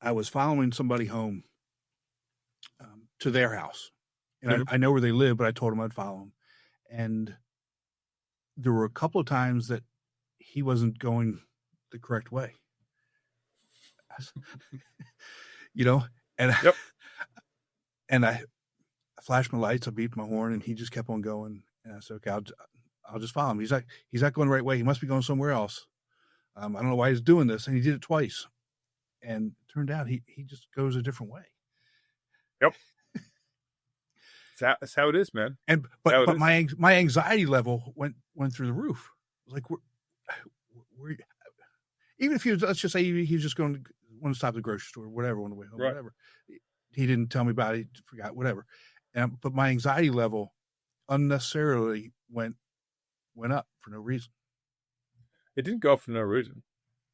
I was following somebody home to their house. And I know where they live, but I told him I'd follow him. And there were a couple of times that he wasn't going the correct way. And and I flashed my lights, I beeped my horn, and he just kept on going. And I said, okay, I'll just follow him. He's not going the right way. He must be going somewhere else. I don't know why he's doing this. And he did it twice. And it turned out he just goes a different way. Yep. That's how it is, man. And but my anxiety level went through the roof. Like we're even if let's just say he was just going to want to stop at the grocery store, whatever, on the way home, right. Whatever. He didn't tell me about it. He forgot, whatever. But my anxiety level unnecessarily went up for no reason. It didn't go up for no reason.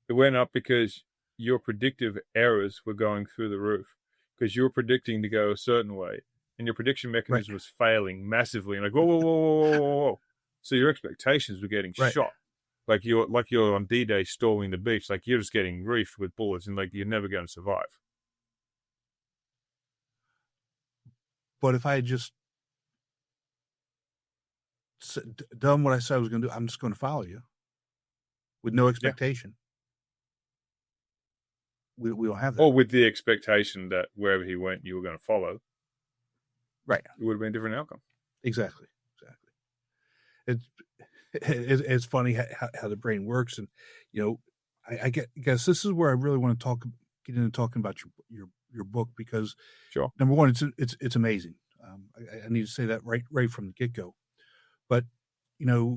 It went up because your predictive errors were going through the roof, because you were predicting to go a certain way, and your prediction mechanism was failing massively. And like, whoa. So your expectations were getting shot. Like you're on D-Day storming the beach. Like you're just getting reefed with bullets, and like you're never going to survive. But if I had just done what I said I was going to do, I'm just going to follow you with no expectation. We don't have that. Or with the expectation that wherever he went, you were going to follow. Right. It would have been a different outcome. Exactly. It's funny how the brain works. And, I guess this is where I really want to get into talking about your book, because number one, it's amazing. I need to say that right from the get-go. But, a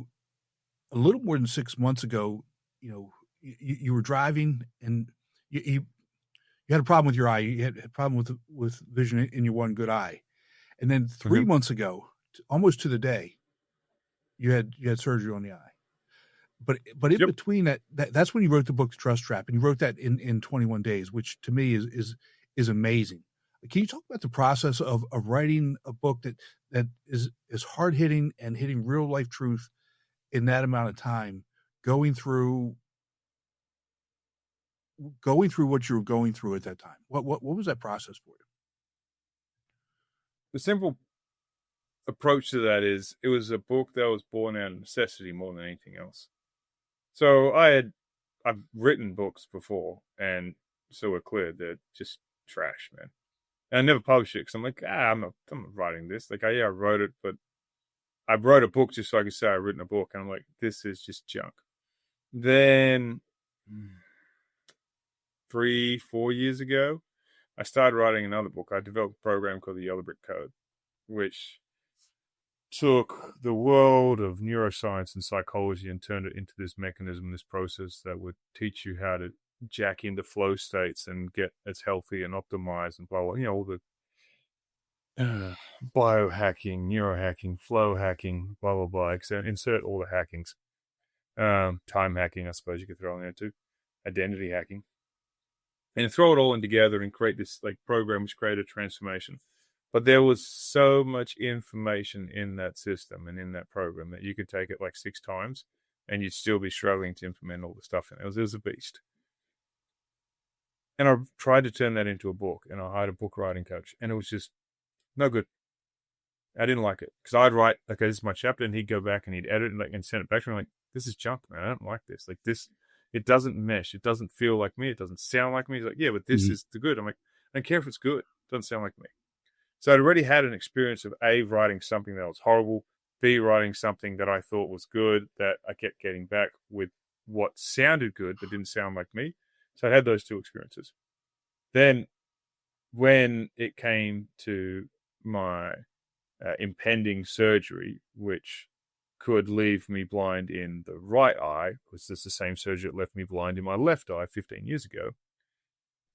little more than 6 months ago, you were driving and you had a problem with your eye. You had a problem with vision in your one good eye. And then 3 months ago, almost to the day, you had surgery on the eye. But in between that's when you wrote the book, The Trust Trap, and you wrote that in 21 days, which to me is amazing. Can you talk about the process of writing a book that is hard hitting and hitting real life truth in that amount of time, going through what you were going through at that time? What was that process for you? The simple approach to that is, it was a book that was born out of necessity more than anything else. So I've written books before, and so we're clear they're just trash, man. And I never published it because I'm like, I'm not writing this. Like, I wrote it, but I wrote a book just so I could say I've written a book, and I'm like, this is just junk. Then 3-4 years ago, I started writing another book. I developed a program called the Yellow Brick Code, which took the world of neuroscience and psychology and turned it into this mechanism, this process that would teach you how to jack into flow states and get as healthy and optimized and blah, blah, all the biohacking, neurohacking, flow hacking, blah, blah, blah. Insert all the hackings. Time hacking, I suppose you could throw in there too. Identity hacking. And throw it all in together and create this program which created a transformation. But there was so much information in that system and in that program that you could take it 6 times and you'd still be struggling to implement all the stuff in it. It was a beast. And I tried to turn that into a book, and I hired a book writing coach, and it was just no good. I didn't like it, because I'd write, okay, this is my chapter, and he'd go back and he'd edit and send it back to me. This is junk, man. I don't like this. This, it doesn't mesh. It doesn't feel like me. It doesn't sound like me. He's like, yeah, but this is the good. I'm like, I don't care if it's good. It doesn't sound like me. So I'd already had an experience of A, writing something that was horrible, B, writing something that I thought was good, that I kept getting back with what sounded good but didn't sound like me. So I had those 2 experiences. Then when it came to my impending surgery, which could leave me blind in the right eye, because it's the same surgery that left me blind in my left eye 15 years ago,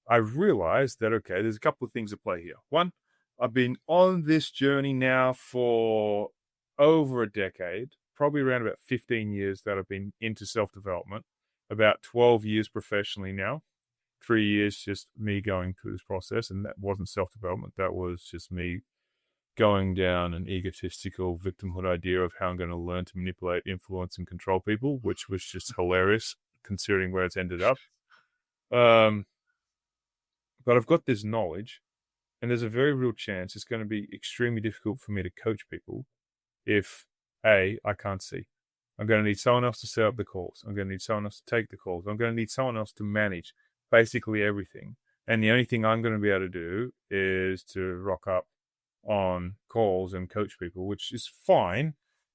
I realized that, okay, there's a couple of things at play here. One, I've been on this journey now for over a decade, probably around about 15 years that I've been into self-development, about 12 years professionally now, 3 years just me going through this process. And that wasn't self-development. That was just me going down an egotistical victimhood idea of how I'm going to learn to manipulate, influence, and control people, which was just hilarious considering where it's ended up. But I've got this knowledge, and there's a very real chance it's going to be extremely difficult for me to coach people if, A, I can't see. I'm going to need someone else to set up the calls. I'm going to need someone else to take the calls. I'm going to need someone else to manage basically everything. And the only thing I'm going to be able to do is to rock up on calls and coach people, which is fine,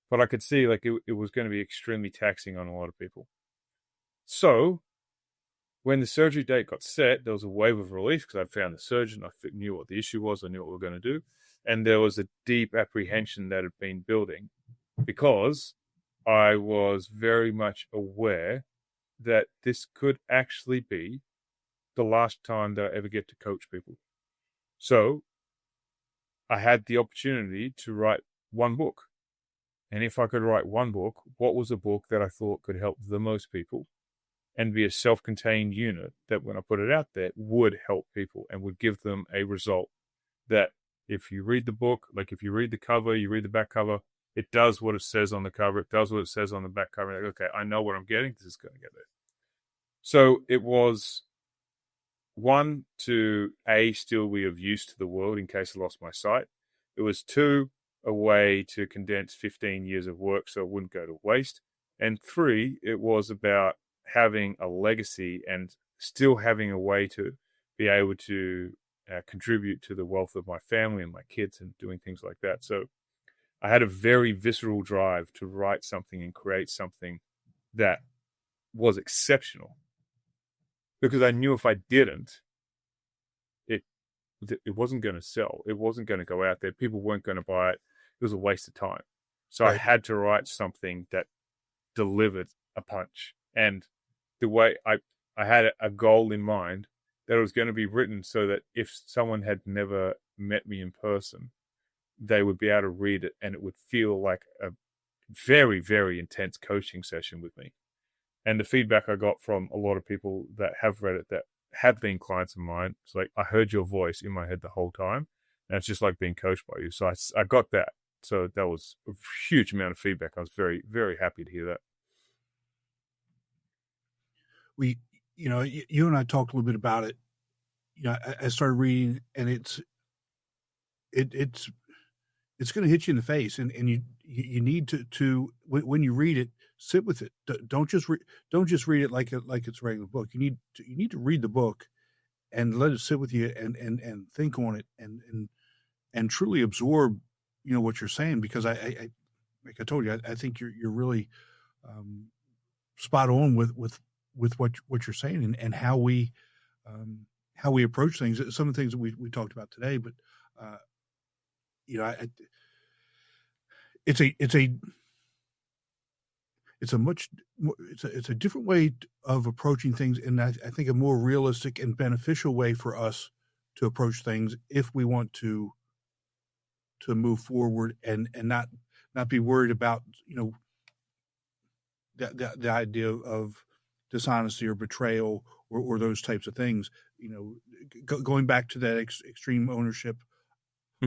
but I could see like it was going to be extremely taxing on a lot of people. So when the surgery date got set, there was a wave of relief because I found the surgeon. I knew what the issue was. I knew what we were going to do. And there was a deep apprehension that had been building because I was very much aware that this could actually be the last time that I ever get to coach people. So I had the opportunity to write one book. And if I could write one book, what was a book that I thought could help the most people and be a self-contained unit that when I put it out there would help people and would give them a result that if you read the book, like if you read the cover, you read the back cover, it does what it says on the cover. It does what it says on the back cover. Like, okay, I know what I'm getting. This is going to get there. So it was one, to A, still be of use to the world in case I lost my sight. It was two, a way to condense 15 years of work so it wouldn't go to waste. And three, it was about having a legacy and still having a way to be able to contribute to the wealth of my family and my kids and doing things like that. So I had a very visceral drive to write something and create something that was exceptional, because I knew if I didn't, it wasn't going to sell. It wasn't going to go out there. People weren't going to buy it. It was a waste of time. So right. I had to write something that delivered a punch. And the way I had a goal in mind that it was going to be written so that if someone had never met me in person, they would be able to read it and it would feel like a very, very intense coaching session with me. And the feedback I got from a lot of people that have read it that have been clients of mine, it's like, I heard your voice in my head the whole time. And it's just like being coached by you. So I got that. So that was a huge amount of feedback. I was very, very happy to hear that. You and I talked a little bit about it. I started reading, and it's going to hit you in the face, and you need to when you read it, sit with it. Don't just read it like it's a regular book. You need to read the book and let it sit with you and think on it and truly absorb what you're saying, because I like I told you, I think you're really spot on with what you're saying and how we approach things. Some of the things that we talked about today, but it's a different way of approaching things, and I think a more realistic and beneficial way for us to approach things if we want to move forward and not be worried about the idea of dishonesty or betrayal or those types of things. Going back to that extreme ownership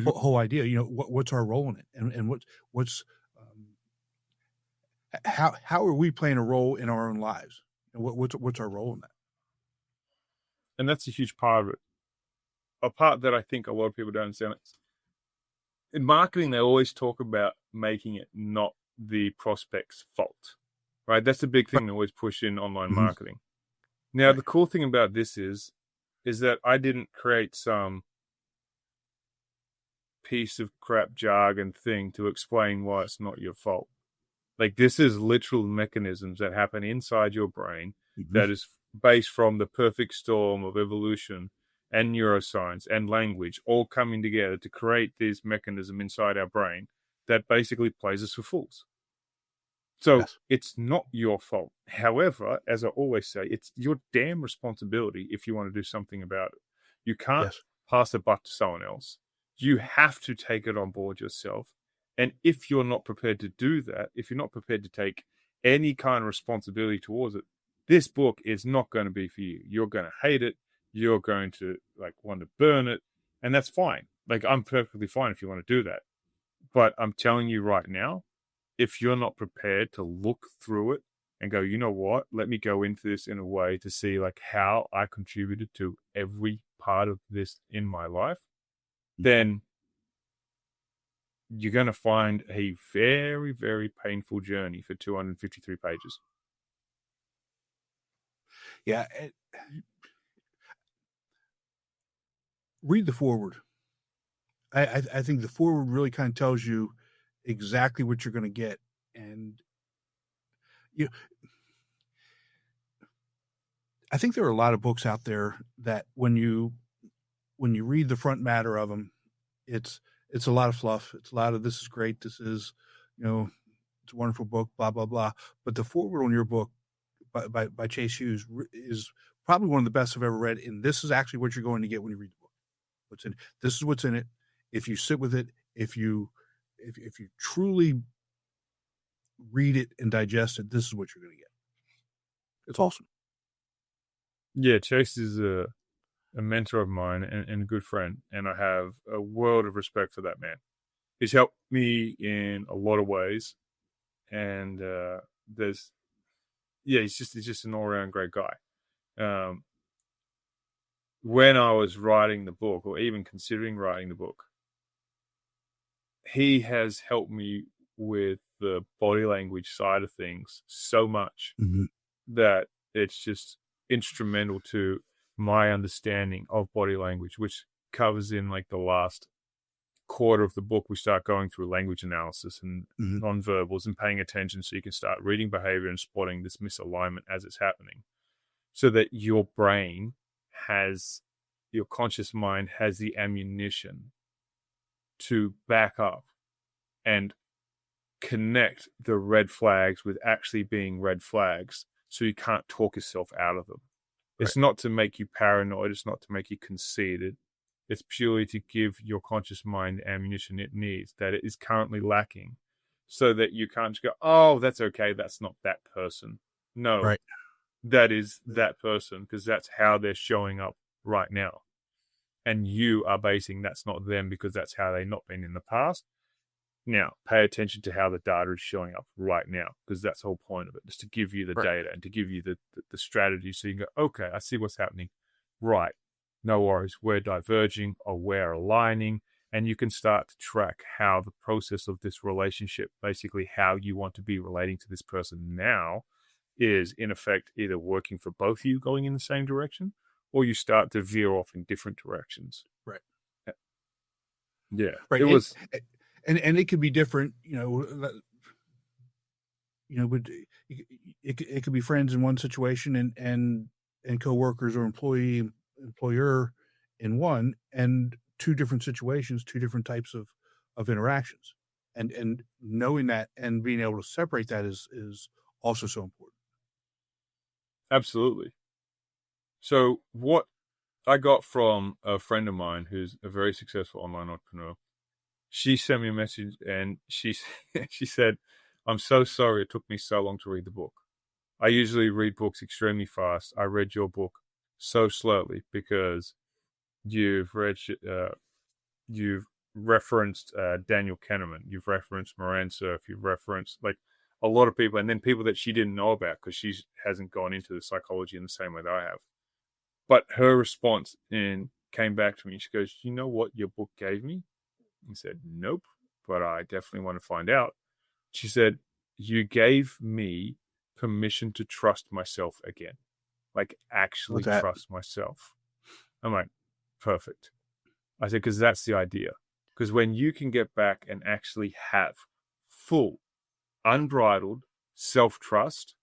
whole idea. What's our role in it, and what's how are we playing a role in our own lives? What's our role in that? And that's a huge part of it. A part that I think a lot of people don't understand. In marketing, they always talk about making it not the prospect's fault, right? That's the big thing they always push in online marketing. Now, the cool thing about this is that I didn't create some piece of crap jargon thing to explain why it's not your fault. Like, this is literal mechanisms that happen inside your brain that is based from the perfect storm of evolution and neuroscience and language all coming together to create this mechanism inside our brain that basically plays us for fools. So It's not your fault. However, as I always say, it's your damn responsibility if you want to do something about it. You can't pass the buck to someone else. You have to take it on board yourself And if you're not prepared to do that, if you're not prepared to take any kind of responsibility towards it, this book is not going to be for you. You're going to hate it. You're going to want to burn it. And that's fine. I'm perfectly fine if you want to do that. But I'm telling you right now, if you're not prepared to look through it and go, you know what, let me go into this in a way to see how I contributed to every part of this in my life, then you're going to find a very, very painful journey for 253 pages. Yeah. Read the foreword. I think the foreword really kind of tells you exactly what you're going to get. And I think there are a lot of books out there that when you read the front matter of them, it's a lot of fluff. It's a lot of, this is great. This is, it's a wonderful book, blah, blah, blah. But the foreword on your book by Chase Hughes is probably one of the best I've ever read. And this is actually what you're going to get when you read the book. What's in it. This is what's in it. If you sit with it, if you truly read it and digest it, this is what you're going to get. It's awesome. Yeah, Chase is a mentor of mine and a good friend, and I have a world of respect for that man. He's helped me in a lot of ways, and he's just an all-around great guy. When I was writing the book, or even considering writing the book, he has helped me with the body language side of things so much that it's just instrumental to my understanding of body language, which covers in the last quarter of the book. We start going through language analysis and nonverbals and paying attention so you can start reading behavior and spotting this misalignment as it's happening, so that your brain your conscious mind has the ammunition to back up and connect the red flags with actually being red flags, so you can't talk yourself out of them. Right. It's not to make you paranoid. It's not to make you conceited. It's purely to give your conscious mind the ammunition it needs that it is currently lacking, so that you can't just go, oh, that's okay, that's not that person. No, right. That is that person, because that's how they're showing up right now. And you are basing that's not them because that's how they've not been in the past. Now, pay attention to how the data is showing up right now, because that's the whole point of it, is to give you the data and to give you the strategy, so you can go, okay, I see what's happening. Right. No worries. We're diverging or we're aligning, and you can start to track how the process of this relationship, basically how you want to be relating to this person now, is in effect either working for both of you going in the same direction, or you start to veer off in different directions. Right. Yeah. Right. It was... And it could be different, but it could be friends in one situation and coworkers or employer in one, and two different situations, two different types of interactions, and knowing that and being able to separate that is also so important. Absolutely. So what I got from a friend of mine who's a very successful online entrepreneur, she sent me a message and she said, I'm so sorry it took me so long to read the book. I usually read books extremely fast. I read your book so slowly because you've referenced Daniel Kahneman, you've referenced Moran Cerf, you've referenced a lot of people, and then people that she didn't know about because she hasn't gone into the psychology in the same way that I have. But her response came back to me. She goes, you know what your book gave me? I said, nope, but I definitely want to find out. She said, you gave me permission to trust myself again. Actually trust myself. I'm like, perfect. I said, because that's the idea. Because when you can get back and actually have full, unbridled self-trust,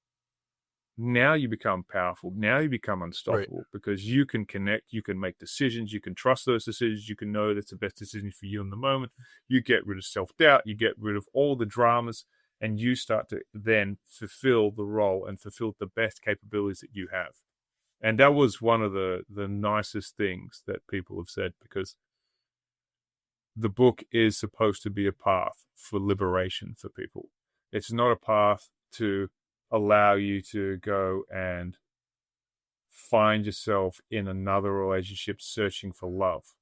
now you become powerful. Now you become unstoppable, right? Because you can connect, you can make decisions, you can trust those decisions, you can know that's the best decision for you in the moment. You get rid of self-doubt, you get rid of all the dramas, and you start to then fulfill the role and fulfill the best capabilities that you have. And that was one of the nicest things that people have said, because the book is supposed to be a path for liberation for people. It's not a path to allow you to go and find yourself in another relationship searching for love.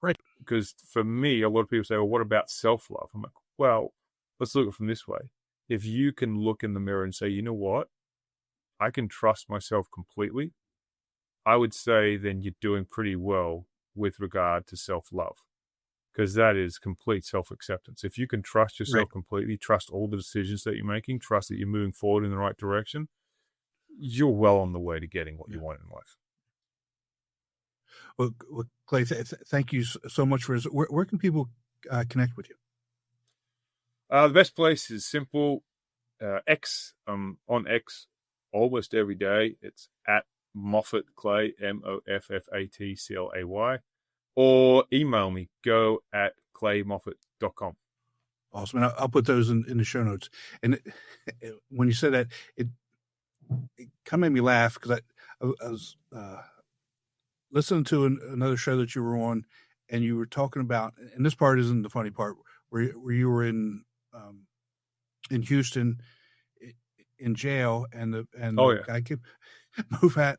Right. Because for me, a lot of people say, well, what about self-love? I'm like, well, let's look at it from this way. If you can look in the mirror and say, you know what? I can trust myself completely. I would say then you're doing pretty well with regard to self-love. Because that is complete self-acceptance. If you can trust yourself completely, trust all the decisions that you're making, trust that you're moving forward in the right direction, you're well on the way to getting what you want in life. Well Clay, thank you so much for this. Where can people connect with you? The best place is simple. X. On X almost every day. It's at Moffat Clay, MOFFATCLAY. Or email me, go@claymoffat.com. Awesome. And I'll put those in the show notes. And when you said that, it kind of made me laugh because I was listening to another show that you were on, and you were talking about, and this part isn't the funny part, where you were in Houston in jail, and the guy kept Moffat.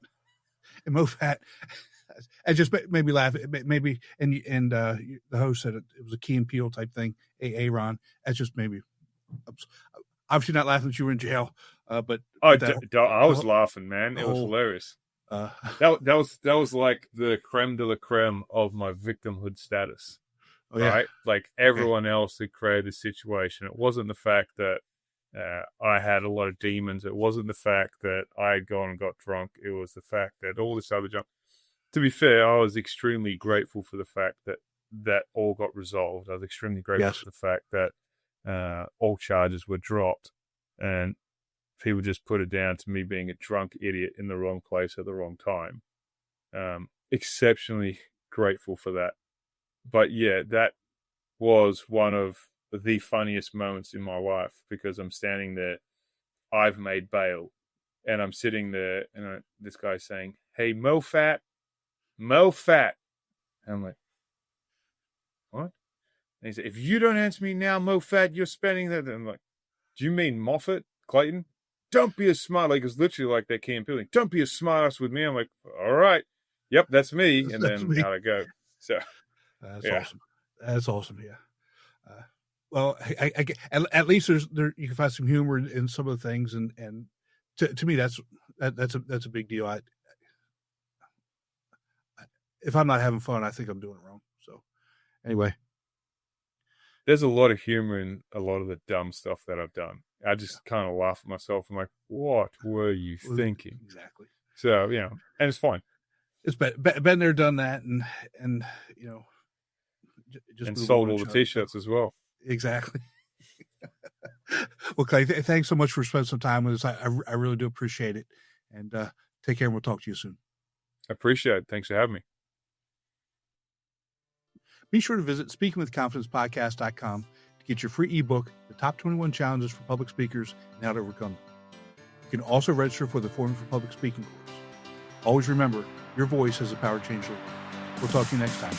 It just made me laugh. Maybe and the host said it was a Key and Peele type thing. Aaron. That just made me obviously not laughing that you were in jail. But I was laughing, man. It was hilarious. That was like the creme de la creme of my victimhood status. Right? Like everyone else who created the situation. It wasn't the fact that I had a lot of demons. It wasn't the fact that I had gone and got drunk. It was the fact that all this other junk. To be fair, I was extremely grateful for the fact that all got resolved. I was extremely grateful for the fact that all charges were dropped, and people just put it down to me being a drunk idiot in the wrong place at the wrong time. Exceptionally grateful for that. But yeah, that was one of the funniest moments in my life, because I'm standing there, I've made bail, and I'm sitting there, and this guy's saying, "Hey, Moffat. And I'm like, what? And he said, "If you don't answer me now, Moffat, you're spending that." And I'm like, "Do you mean Moffat, Clayton? Don't be a smart." Like, it's literally like that Key and Peele thing. "Don't be a smart ass with me." I'm like, "All right, yep, that's me." And then out I go. So that's awesome. That's awesome. Yeah. Well, I at least there you can find some humor in some of the things, and to me that's a big deal. If I'm not having fun, I think I'm doing it wrong. So anyway, there's a lot of humor in a lot of the dumb stuff that I've done. I just kind of laugh at myself. I'm like, what were you thinking? Exactly. So, and it's fine. It's been there, done that, and just sold all the T-shirts as well. Exactly. Well, Clay, thanks so much for spending some time with us. I really do appreciate it. And take care, and we'll talk to you soon. I appreciate it. Thanks for having me. Be sure to visit speakingwithconfidencepodcast.com to get your free ebook, The Top 21 Challenges for Public Speakers and How to Overcome Them. You can also register for the Forum for Public Speaking course. Always remember, your voice has the power to change the world. We'll talk to you next time.